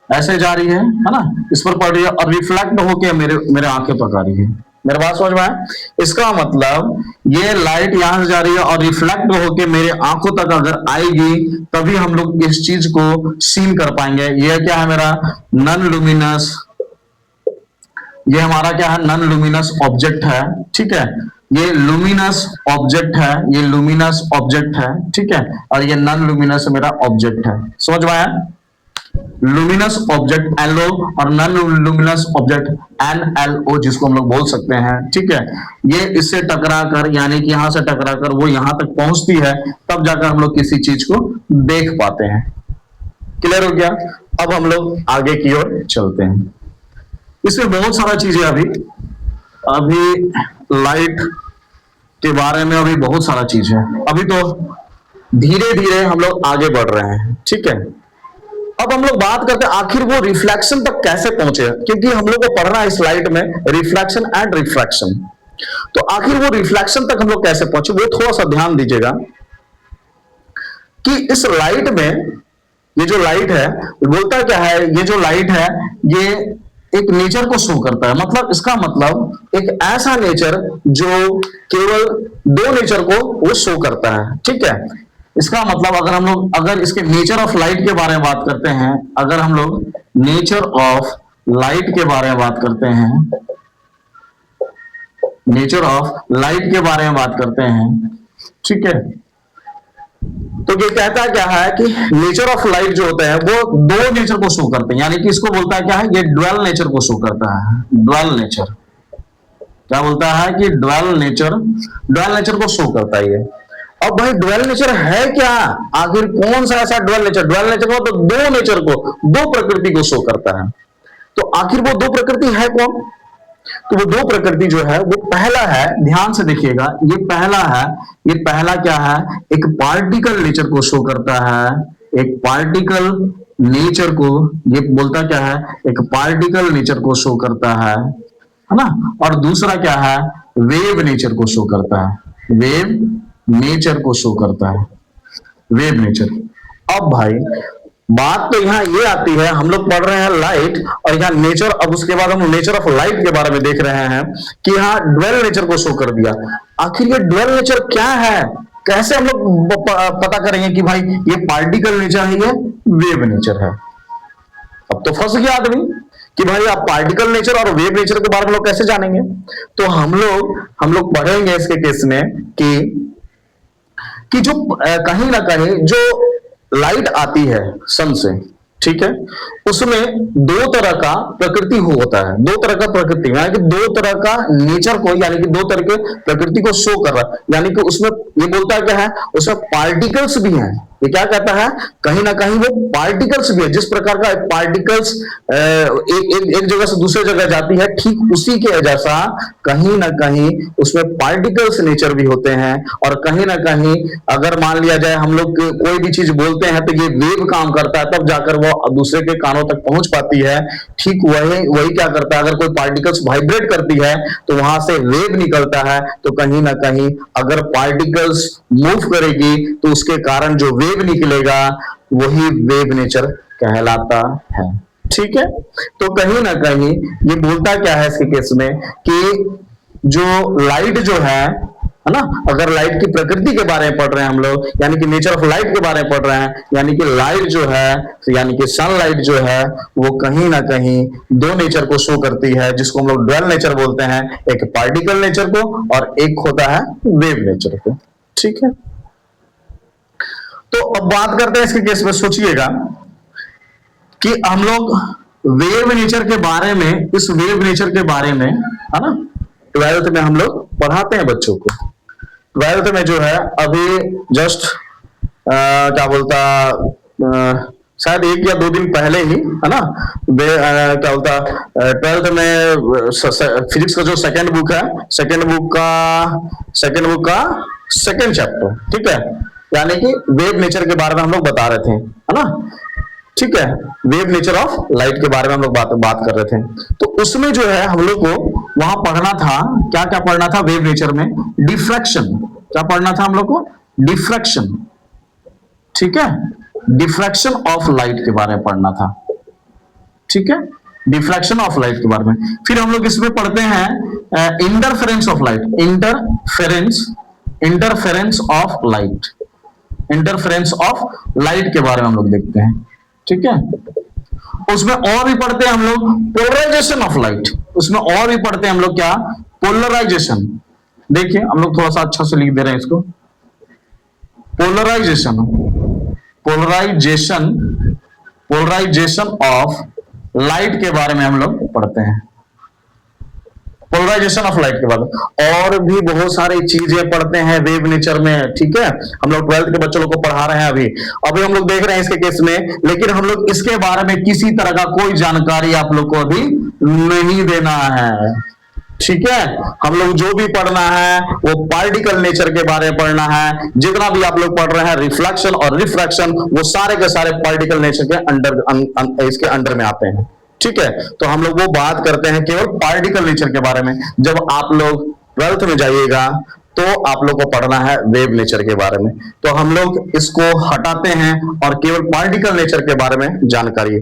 ऐसे जा रही है ना, इस पर पड़ रही है और रिफ्लेक्ट होके मेरे आंखें पर आ रही है। मेरे बात समझ में आया? इसका मतलब ये लाइट यहां से जा रही है और रिफ्लेक्ट होके मेरे आंखों तक अगर आएगी, तभी हम लोग इस चीज को सीन कर पाएंगे। ये क्या है मेरा, नॉन लुमिनस, ये हमारा क्या है, नॉन लुमिनस ऑब्जेक्ट है। ठीक है, ये लुमिनस ऑब्जेक्ट है, ये लुमिनस ऑब्जेक्ट है। ठीक है, और ये नॉन लुमिनस मेरा ऑब्जेक्ट है। समझ में आया? लुमिनस ऑब्जेक्ट एलओ और नॉन लुमिनस ऑब्जेक्ट एनएलओ, जिसको हम लोग बोल सकते हैं। ठीक है, ये इससे टकरा कर यानी कि यहां से टकरा कर वो यहां तक पहुंचती है, तब जाकर हम लोग किसी चीज को देख पाते हैं। क्लियर हो गया? अब हम लोग आगे की ओर चलते हैं। इसमें बहुत सारा चीजें अभी लाइट के बारे में अभी बहुत सारा चीज है। अभी तो धीरे धीरे हम लोग आगे बढ़ रहे हैं। ठीक है, अब हम लोग बात करते हैं आखिर वो रिफ्लेक्शन तक कैसे पहुंचे, क्योंकि हम लोग को पढ़ना है इस लाइट में रिफ्लेक्शन एंड रिफ्रैक्शन। तो आखिर वो रिफ्लेक्शन तक हम लोग कैसे पहुंचे, वो थोड़ा सा ध्यान दीजिएगा कि इस लाइट में, ये जो लाइट है बोलता क्या है, ये जो लाइट है ये एक नेचर को शो करता है। मतलब इसका मतलब एक ऐसा नेचर जो केवल दो नेचर को वो शो करता है। ठीक है, इसका मतलब अगर इसके नेचर ऑफ लाइट के बारे में बात करते हैं, अगर हम लोग नेचर ऑफ लाइट के बारे में बात करते हैं, नेचर ऑफ लाइट के बारे में बात करते हैं, ठीक है, तो ये कहता क्या है कि नेचर ऑफ लाइट जो होता है वो दो नेचर को शो करते हैं, यानी कि इसको बोलता है क्या है, ये ड्वेल नेचर को शो करता है। ड्वेल नेचर क्या बोलता है कि ड्वेल नेचर को शो करता है ये। अब भाई ड्वेल नेचर है क्या, आखिर कौन सा ऐसा ड्वेल नेचर को तो दो नेचर को, दो प्रकृति को शो करता है। तो आखिर वो दो प्रकृति है कौन, तो वो दो प्रकृति जो है वो पहला है, ध्यान से देखिएगा, ये पहला क्या है, एक पार्टिकल नेचर को शो करता है। एक पार्टिकल नेचर को ये बोलता क्या है, एक पार्टिकल नेचर को शो करता है ना। और दूसरा क्या है, वेव नेचर को शो करता है। वेव नेचर को शो करता है, वेव नेचर। अब भाई बात तो यहाँ ये आती है, हम लोग पढ़ रहे हैं लाइट और यहाँ नेचर, अब उसके बाद हम नेचर ऑफ लाइट के बारे में देख रहे हैं कि यहाँ ड्वेल नेचर को शो कर दिया। आखिर ये ड्वेल नेचर क्या है, कैसे हम लोग पता करेंगे कि भाई ये पार्टिकल नेचर है, ये वेव नेचर है। अब तो फंस गया आदमी कि भाई आप पार्टिकल नेचर और वेव नेचर के बारे में लोग कैसे जानेंगे। तो हम लोग पढ़ेंगे इसके केस में कि जो कहीं ना कहीं जो लाइट आती है सन से, ठीक है, उसमें दो तरह का प्रकृति होता है, दो तरह का प्रकृति, यानी कि दो तरह का नेचर को, यानी कि दो तरह के प्रकृति को शो कर रहा है। यानी कि उसमें ये बोलता है क्या है, उसमें पार्टिकल्स भी हैं। ये क्या कहता है, कहीं ना कहीं वो पार्टिकल्स भी है। जिस प्रकार का पार्टिकल्स एक जगह से दूसरे जगह जाती है, ठीक उसी के जैसा कहीं ना कहीं उसमें पार्टिकल्स नेचर भी होते हैं। और कहीं ना कहीं अगर मान लिया जाए हम लोग कोई भी चीज बोलते हैं तो ये वेव काम करता है, तब जाकर वो दूसरे के कानों तक पहुंच पाती है। ठीक वही क्या करता है, अगर कोई पार्टिकल्स वाइब्रेट करती है तो वहां से वेव निकलता है। तो कहीं ना कहीं अगर पार्टिकल्स मूव करेगी तो उसके कारण जो वेव निकलेगा वही वेव नेचर कहलाता है। ठीक है, तो कहीं ना कहीं ये बोलता क्या है इसके केस में कि जो लाइट जो है ना, अगर लाइट की प्रकृति के बारे में पढ़ रहे हैं हम लोग, यानी कि नेचर ऑफ लाइट के बारे में पढ़ रहे हैं, यानी कि लाइट जो है, यानी कि सनलाइट जो है, वो कहीं ना कहीं दो नेचर को शो करती है, जिसको हम लोग ड्वेल नेचर बोलते हैं। एक पार्टिकल नेचर को और एक होता है वेव नेचर को। ठीक है, तो अब बात करते हैं इसके केस में। सोचिएगा कि हम लोग वेव नेचर के बारे में, इस वेव नेचर के बारे में, है ना, 12th में हम लोग पढ़ाते हैं बच्चों को। 12th में जो है अभी जस्ट क्या बोलता, शायद 1 या 2 दिन पहले ही, है ना, क्या बोलता, 12th में फिजिक्स का जो सेकंड बुक है, सेकंड बुक का सेकंड चैप्टर, ठीक है, यानी कि वेव नेचर के बारे में हम लोग बता रहे थे, है ना। ठीक है, वेव नेचर ऑफ लाइट के बारे में हम लोग बात कर रहे थे। तो उसमें जो है हम लोग को वहां पढ़ना था, क्या क्या पढ़ना था वेव नेचर में, डिफ्रैक्शन। क्या पढ़ना था हम लोग को, डिफ्रैक्शन। ठीक है, डिफ्रैक्शन ऑफ लाइट के बारे में पढ़ना था। ठीक है, डिफ्रैक्शन ऑफ लाइट के बारे में। फिर हम लोग इसमें पढ़ते हैं interference of light, interference of light, interference of light के बारे में हम लोग देखते हैं। ठीक है, उसमें और भी पढ़ते हैं हम लोग पोलराइजेशन ऑफ लाइट, उसमें और भी पढ़ते हैं हम लोग क्या, पोलराइजेशन। देखिए हम लोग थोड़ा सा अच्छा से लिख दे रहे हैं इसको, पोलराइजेशन ऑफ लाइट के बारे में हम लोग पढ़ते हैं, पोलराइजेशन ऑफ लाइट के बारे में। और भी बहुत सारी चीजें पढ़ते हैं वेव नेचर में। ठीक है, हम लोग 12th के बच्चों लोग को पढ़ा रहे हैं अभी हम लोग देख रहे हैं इसके केस में, लेकिन हम लोग इसके बारे में किसी तरह का कोई जानकारी आप लोग को अभी नहीं देना है। ठीक है, हम लोग जो भी पढ़ना है वो पार्टिकल नेचर के बारे में पढ़ना है। जितना भी आप लोग पढ़ रहे हैं रिफ्लेक्शन और रिफ्रैक्शन, वो सारे के सारे पार्टिकल नेचर के अंडर, इसके अंडर में आते हैं। ठीक है, तो हम लोग वो बात करते हैं केवल पार्टिकल नेचर के बारे में। जब आप लोग 12th में जाइएगा तो आप लोग को पढ़ना है वेव नेचर के बारे में। तो हम लोग इसको हटाते हैं और केवल पार्टिकल नेचर के बारे में जानकारी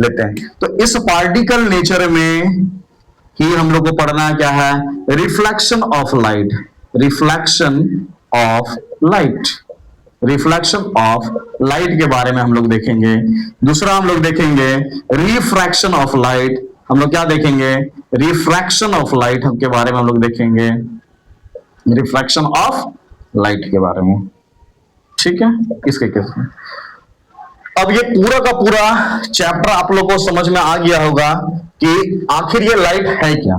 लेते हैं। तो इस पार्टिकल नेचर में ही हम लोग को पढ़ना क्या है, reflection of light, reflection of light, reflection of light के बारे में हम लोग देखेंगे। दूसरा हम लोग देखेंगे रिफ्रैक्शन ऑफ लाइट। हम लोग क्या देखेंगे, रिफ्रैक्शन ऑफ लाइट के बारे में हम लोग देखेंगे, रिफ्रैक्शन ऑफ लाइट के बारे में। ठीक है, इसके केस में अब ये पूरा का पूरा चैप्टर आप लोग को समझ में आ गया होगा कि आखिर ये लाइट है क्या।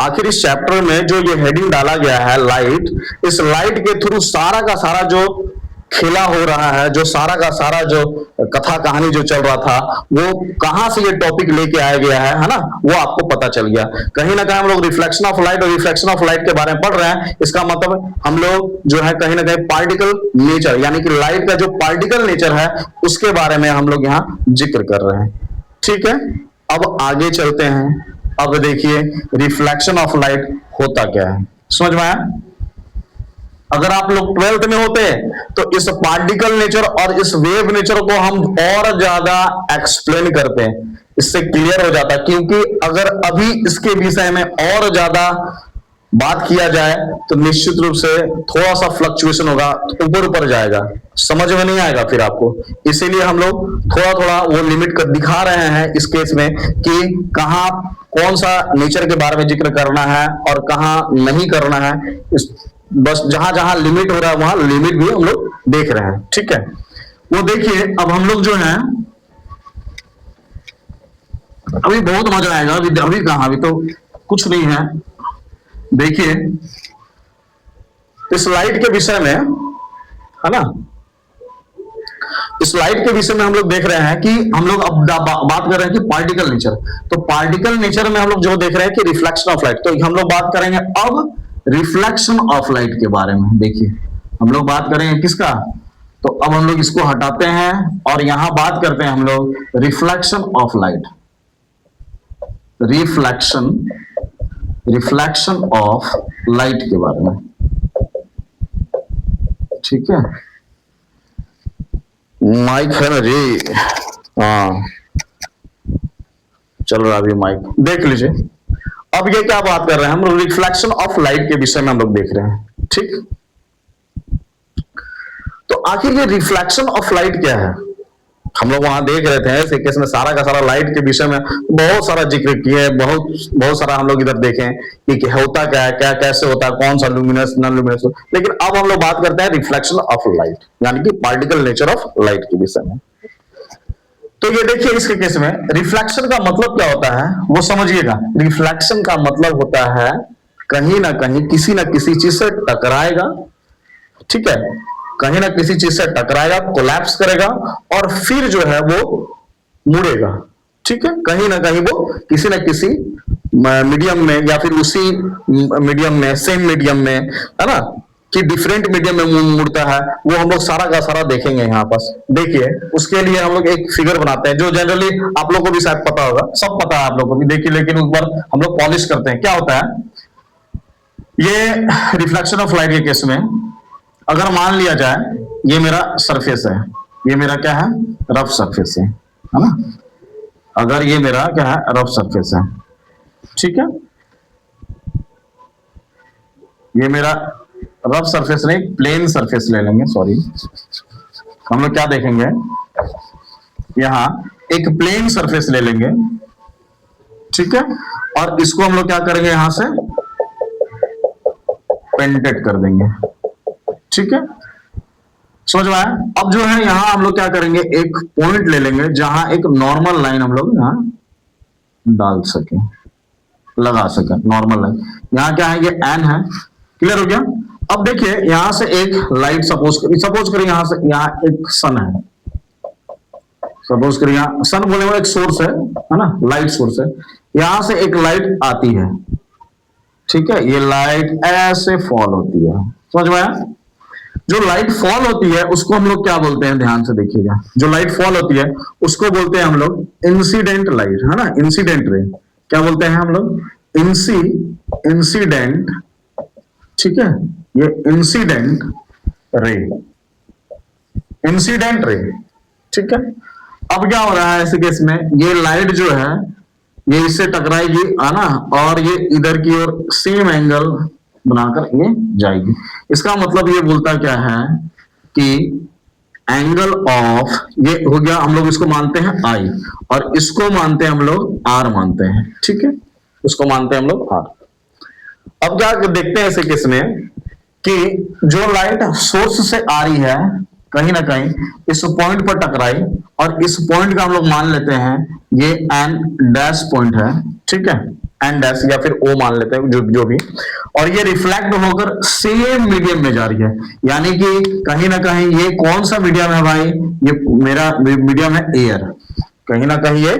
आखिर इस चैप्टर में जो ये हेडिंग डाला गया है लाइट, इस लाइट के थ्रू सारा का सारा जो खेला हो रहा है, जो सारा का सारा जो कथा कहानी जो चल रहा था, वो कहां से ये टॉपिक लेके आया गया है ना, वो आपको पता चल गया। कहीं ना कहीं हम लोग रिफ्लेक्शन ऑफ लाइट और रिफ्रैक्शन ऑफ लाइट के बारे में पढ़ रहे हैं। इसका मतलब हम लोग जो है कहीं ना कहीं पार्टिकल नेचर, यानी कि लाइट का जो पार्टिकल नेचर है उसके बारे में हम लोग यहाँ जिक्र कर रहे हैं। ठीक है, अब आगे चलते हैं। अब देखिए रिफ्लेक्शन ऑफ लाइट होता क्या है, समझ में आया। अगर आप लोग 12th में होते तो इस पार्टिकल नेचर और इस वेव नेचर को हम और ज्यादा एक्सप्लेन करते हैं, इससे क्लियर हो जाता, क्योंकि अगर अभी इसके विषय में और ज्यादा बात किया जाए तो निश्चित रूप से थोड़ा सा फ्लक्चुएशन होगा, ऊपर ऊपर जाएगा, समझ में नहीं आएगा फिर आपको। इसीलिए हम लोग थोड़ा थोड़ा वो लिमिट कर दिखा रहे हैं इस केस में कि कहां कौन सा नेचर के बारे में जिक्र करना है और कहां नहीं करना है। बस जहां जहां लिमिट हो रहा है वहां लिमिट भी हम लोग देख रहे हैं, ठीक है। वो देखिए, अब हम लोग जो है अभी बहुत मजा आएगा, अभी कहां, अभी तो कुछ नहीं है। देखिए इस लाइट के विषय में, है ना, इस लाइट के विषय में हम लोग देख रहे हैं कि हम लोग अब बात कर रहे हैं कि पार्टिकल नेचर। तो पार्टिकल नेचर में हम लोग जो देख रहे हैं कि रिफ्लेक्शन ऑफ लाइट, तो हम लोग बात करेंगे अब रिफ्लेक्शन ऑफ लाइट के बारे में। देखिए हम लोग बात करेंगे किसका, तो अब हम लोग इसको हटाते हैं और यहां बात करते हैं हम लोग reflection of light, reflection of light के बारे में, ठीक है। माइक है ना जी, हाँ चल रहा अभी माइक, देख लीजिए। अब ये क्या बात कर रहे हैं हम, रिफ्लेक्शन ऑफ लाइट के विषय में हम लोग देख रहे हैं, ठीक। तो आखिर ये रिफ्लेक्शन ऑफ लाइट क्या है, हम लोग वहां देख रहे थे इस केस में सारा का सारा लाइट के विषय में बहुत सारा जिक्र किए, बहुत सारा हम लोग इधर देखें कि होता क्या है, क्या कैसे होता है, कौन सा लुमिनस नॉन लुमिनस। लेकिन अब हम लोग बात करते हैं रिफ्लेक्शन ऑफ लाइट, यानी कि पार्टिकल नेचर ऑफ लाइट के विषय में। तो ये देखिए इसके केस में रिफ्लेक्शन का मतलब क्या होता है वो समझिएगा। रिफ्लेक्शन का मतलब होता है कहीं ना कहीं किसी ना किसी चीज से टकराएगा, ठीक है, कहीं ना किसी चीज से टकराएगा, कोलैप्स करेगा और फिर जो है वो मुड़ेगा, ठीक है। कहीं ना कहीं वो किसी ना किसी मीडियम में या फिर उसी मीडियम में, सेम मीडियम में, है ना, कि डिफरेंट मीडियम में मुड़ता है, वो हम लोग सारा का सारा देखेंगे यहाँ पास। देखिए उसके लिए हम लोग एक फिगर बनाते हैं जो जनरली आप लोगों को भी शायद पता होगा, सब पता है आप लोगों को भी, देखिए लेकिन उस बार हम लोग पॉलिश करते हैं। क्या होता है ये रिफ्लेक्शन ऑफ लाइट के केस में, अगर मान लिया जाए ये मेरा सरफेस है, ये मेरा क्या है, रफ सरफेस है ना, अगर ये मेरा क्या है, रफ सरफेस है, ठीक है, ये मेरा रफ सरफेस नहीं, प्लेन सरफेस ले लेंगे, सॉरी। हम लोग क्या देखेंगे, यहां एक प्लेन सरफेस ले लेंगे, ठीक है, और इसको हम लोग क्या करेंगे, यहां से पेंटेड कर देंगे, ठीक है, समझ में आया। अब जो है यहां हम लोग क्या करेंगे, एक पॉइंट ले लेंगे जहां एक नॉर्मल लाइन हम लोग यहां डाल सके, लगा सके, नॉर्मल लाइन। यहां क्या है, ये एन है, क्लियर हो गया। अब देखिए यहां से एक लाइट सपोज करिए, यहां से, यहां एक सन है, सपोज करिए यहां सन बोले वो एक सोर्स है ना, लाइट सोर्स है, यहां से एक लाइट आती है, ठीक है, ये लाइट ऐसे फॉल होती है, समझ में आया। जो लाइट फॉल होती है उसको हम लोग क्या बोलते हैं, ध्यान से देखिएगा, जो लाइट फॉल होती है उसको बोलते हैं हम लोग इंसिडेंट लाइट, है ना, इंसिडेंट रे। क्या बोलते हैं हम लोग, इंसिडेंट, ठीक है, ये इंसिडेंट रे, इंसिडेंट रे, ठीक है। अब क्या हो रहा है ऐसे केस में, ये लाइट जो है ये इससे टकराएगी, आना, और ये इधर की ओर सेम एंगल बनाकर ये जाएगी। इसका मतलब ये बोलता क्या है कि एंगल ऑफ, ये हो गया, हम लोग इसको मानते हैं आई और इसको मानते हैं हम लोग आर मानते हैं, ठीक है, उसको मानते हैं हम लोग आर। अब क्या देखते हैं ऐसे केस में कि जो लाइट सोर्स से आ रही है कहीं ना कहीं इस पॉइंट पर टकराई, और इस पॉइंट का हम लोग मान लेते हैं ये एन डैश पॉइंट है, ठीक है, एन डैश या फिर ओ मान लेते हैं, जो भी, और ये रिफ्लेक्ट होकर सेम मीडियम में जा रही है, यानी कि कहीं ना कहीं ये कौन सा मीडियम है भाई, ये मेरा मीडियम है एयर, कहीं ना कहीं ये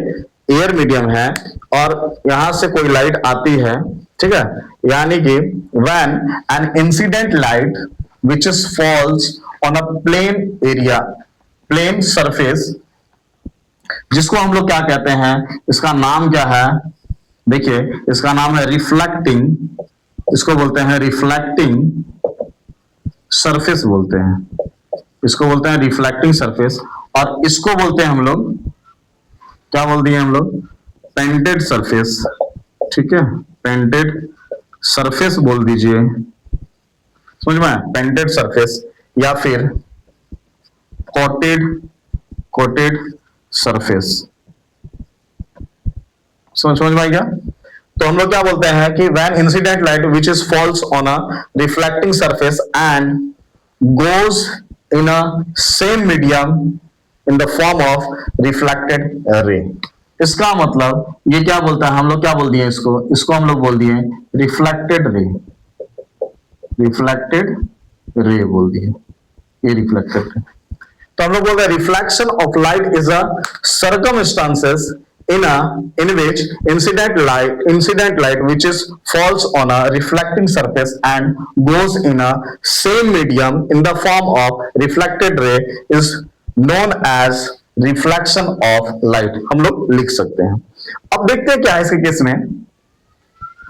एयर मीडियम है, और यहां से कोई लाइट आती है, ठीक है, यानी कि when an incident light which is falls on a plane area, plane surface, जिसको हम लोग क्या कहते हैं, इसका नाम क्या है, देखिए इसका नाम है रिफ्लेक्टिंग, इसको बोलते हैं रिफ्लेक्टिंग सरफेस बोलते हैं, इसको बोलते हैं रिफ्लेक्टिंग सरफेस, और इसको बोलते हैं हम लोग, क्या बोल दिए हम लोग, पेंटेड सरफेस। ठीक है, पेंटेड सरफेस बोल दीजिए, समझ में आया, पेंटेड सरफेस या फिर कोटेड कोटेड सरफेस। समझ में आई क्या? तो हम लोग क्या बोलते हैं कि when incident light which is falls on a reflecting surface and goes in a same medium in the form of reflected ray. इसका मतलब ये क्या बोलता है, हम लोग क्या बोल दिए इसको हम लोग बोल दिए रिफ्लेक्टेड रे, रिफ्लेक्टेड रे बोल दिए, ये रिफ्लेक्टेड रे। तो हम लोग बोलते हैं reflection of light is a circumstances in which incident light which is falls on a reflecting surface and goes in a same medium in the form of reflected ray is known as reflection of light, हम लोग लिख सकते हैं। अब देखते हैं क्या है इसके केस में।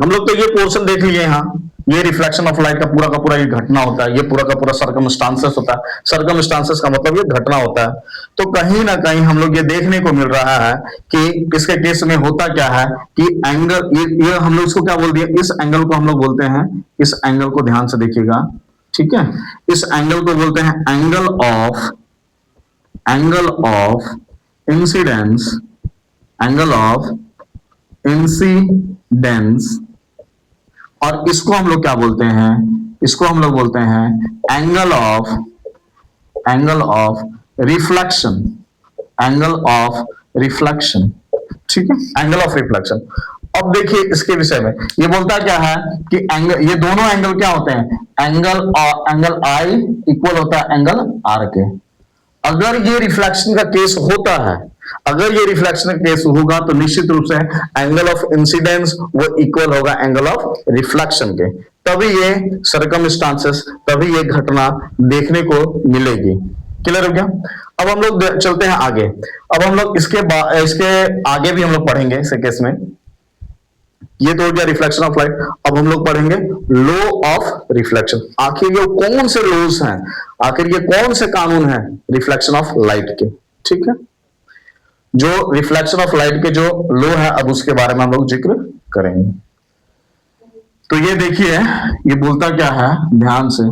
हम लोग तो ये पोर्शन देख लिए, यहाँ ये रिफ्लेक्शन ऑफ लाइट का पूरा ये घटना होता है, ये पूरा का पूरा सर्कमस्टांसेस होता है। सर्कमस्टांसेस का मतलब ये घटना होता है। तो कहीं ना कहीं हम लोग ये देखने को मिल रहा है कि इसके केस में होता क्या है कि एंगल, ये हम लोग इसको क्या बोल दिए, इस एंगल को हम लोग बोलते हैं, इस एंगल को ध्यान से देखिएगा, ठीक है, इस एंगल को बोलते हैं angle of incidence, angle of incidence, और इसको हम लोग क्या बोलते हैं, इसको हम लोग बोलते हैं angle of reflection, angle of reflection. ठीक है, एंगल ऑफ रिफ्लेक्शन। अब देखिए इसके विषय में ये बोलता क्या है कि एंगल, ये दोनों एंगल क्या होते हैं, एंगल आई इक्वल होता है एंगल आर के। अगर ये रिफ्लेक्शन का केस होता है, अगर ये रिफ्लेक्शन का केस होगा तो निश्चित रूप से एंगल ऑफ इंसिडेंस वो इक्वल होगा एंगल ऑफ रिफ्लेक्शन के, तभी ये सर्कमस्टांसेस, तभी ये घटना देखने को मिलेगी। क्लियर हो गया? अब हम लोग चलते हैं आगे। अब हम लोग इसके आगे भी हम लोग पढ़ेंगे इस केस में। ये तो हो गया रिफ्लेक्शन ऑफ लाइट। अब हम लोग पढ़ेंगे लॉ ऑफ रिफ्लेक्शन। आखिर ये कौन से लॉज हैं, आखिर ये कौन से कानून हैं रिफ्लेक्शन ऑफ लाइट के। ठीक है, जो रिफ्लेक्शन ऑफ लाइट के जो लॉ है, अब उसके बारे में हम लोग जिक्र करेंगे। तो ये देखिए, ये बोलता क्या है, ध्यान से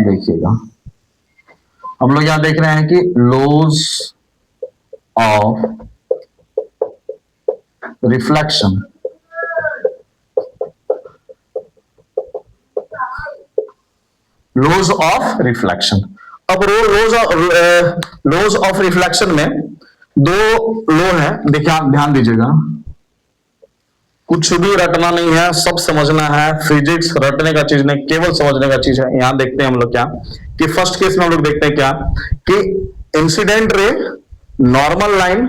देखिएगा। हम लोग यहां देख रहे हैं कि laws of reflection, laws of reflection. अब लॉज ऑफ रिफ्लेक्शन में दो लॉ है, देखिए आप ध्यान दीजिएगा, कुछ भी रटना नहीं है, सब समझना है। फिजिक्स रटने का चीज नहीं, केवल समझने का चीज है। यहां देखते हैं हम लोग क्या कि फर्स्ट केस में हम लोग देखते हैं क्या कि incident ray, normal line,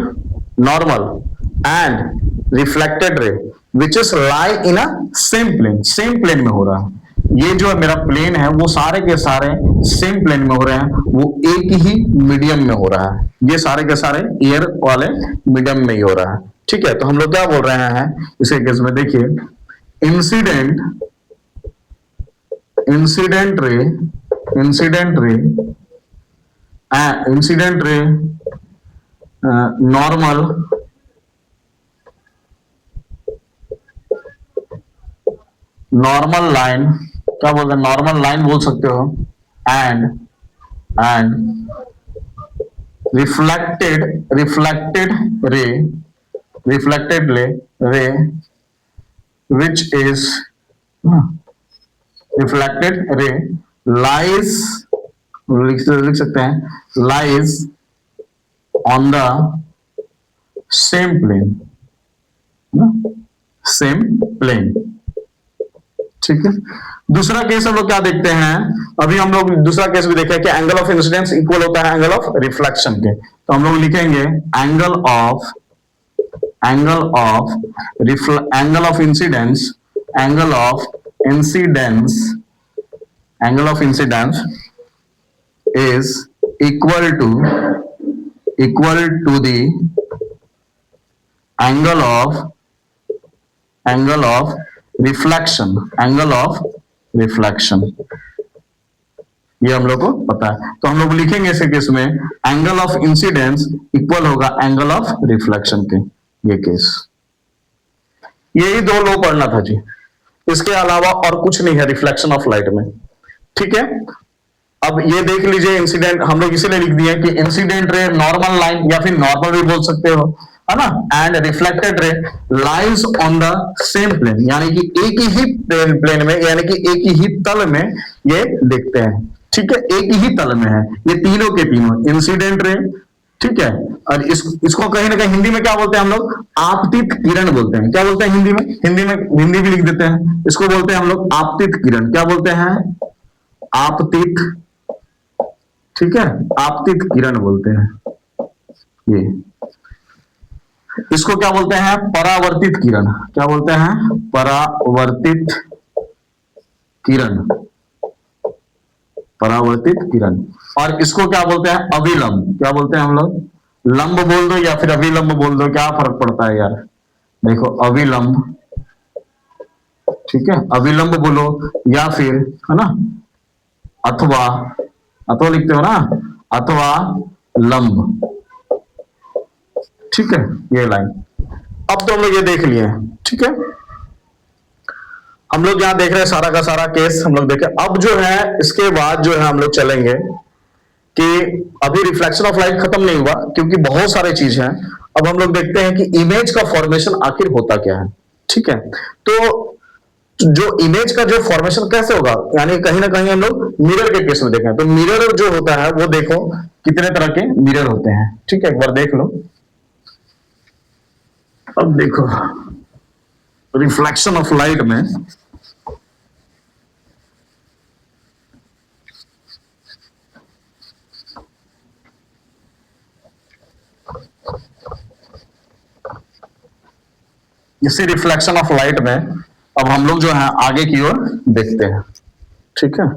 normal and reflected ray which is lie in a same plane, same plane में हो रहा है। ये जो मेरा प्लेन है वो सारे के सारे सेम प्लेन में हो रहे हैं, वो एक ही मीडियम में हो रहा है। ये सारे के सारे एयर वाले मीडियम में ही हो रहा है। ठीक है, तो हम लोग क्या बोल रहे हैं इसे केस में, देखिए इंसिडेंट रे नॉर्मल लाइन, क्या बोलते हैं, नॉर्मल लाइन बोल सकते हो, and reflected ray which is reflected ray lies, लिख सकते हैं, lies on the same plane, same plane. ठीक है, दूसरा केस हम लोग क्या देखते हैं, अभी हम लोग दूसरा केस भी देखें कि एंगल ऑफ इंसिडेंस इक्वल होता है एंगल ऑफ रिफ्लेक्शन के। तो हम लोग लिखेंगे angle of incidence is equal to the angle of reflection, ये हम लोग को पता है। तो हम लोग लिखेंगे इसे केस में एंगल ऑफ इंसिडेंस इक्वल होगा एंगल ऑफ रिफ्लेक्शन के, ये केस। यही दो लॉ पढ़ना था जी, इसके अलावा और कुछ नहीं है रिफ्लेक्शन ऑफ लाइट में। ठीक है, अब ये देख लीजिए इंसिडेंट हम लोग इसीलिए लिख दिए कि इंसिडेंट रे नॉर्मल लाइन या फिर नॉर्मल भी बोल सकते हो, है ना, and reflected ray lines on the same plane, यानी कि एक ही प्लेन में, यानी कि एक ही तल में ये दिखते हैं। ठीक है, एक ही तल में है ये तीनों के तीनों इंसिडेंट रे। ठीक है, और इसको कहीं ना कहीं हिंदी में क्या बोलते हैं हम लोग, आपतित किरण बोलते हैं। क्या बोलते हैं हिंदी में, हिंदी भी लिख देते हैं, इसको बोलते हैं हम लोग आपतित किरण। क्या बोलते हैं, आपतित। ठीक है, आपतित किरण बोलते हैं ये। इसको क्या बोलते हैं, परावर्तित किरण। क्या बोलते हैं, परावर्तित किरण, परावर्तित किरण। और इसको क्या बोलते हैं, अविलंब। क्या बोलते हैं हम लोग, लंब बोल दो या फिर अविलंब बोल दो, क्या फर्क पड़ता है यार। देखो अविलंब, ठीक है, अविलंब बोलो या फिर, है ना, अथवा, अथवा लिखते हो ना, अथवा लंब। ठीक है, ये लाइन। अब तो हम लोग ये देख लिए। ठीक है, हम लोग यहां देख रहे हैं सारा का सारा केस हम लोग देखे। अब जो है इसके बाद जो है हम लोग चलेंगे कि अभी रिफ्लेक्शन ऑफ लाइट खत्म नहीं हुआ क्योंकि बहुत सारे चीज हैं। अब हम लोग देखते हैं कि इमेज का फॉर्मेशन आखिर होता क्या है। ठीक है, तो जो इमेज का जो फॉर्मेशन कैसे होगा, यानी कहीं ना कहीं हम लोग मिरर के केस में देखें तो मिरर जो होता है वो देखो कितने तरह के मिरर होते हैं। ठीक है, एक बार देख लो। अब देखो रिफ्लेक्शन ऑफ लाइट में इसी रिफ्लेक्शन ऑफ लाइट में अब हम लोग जो है आगे की ओर देखते हैं। ठीक है,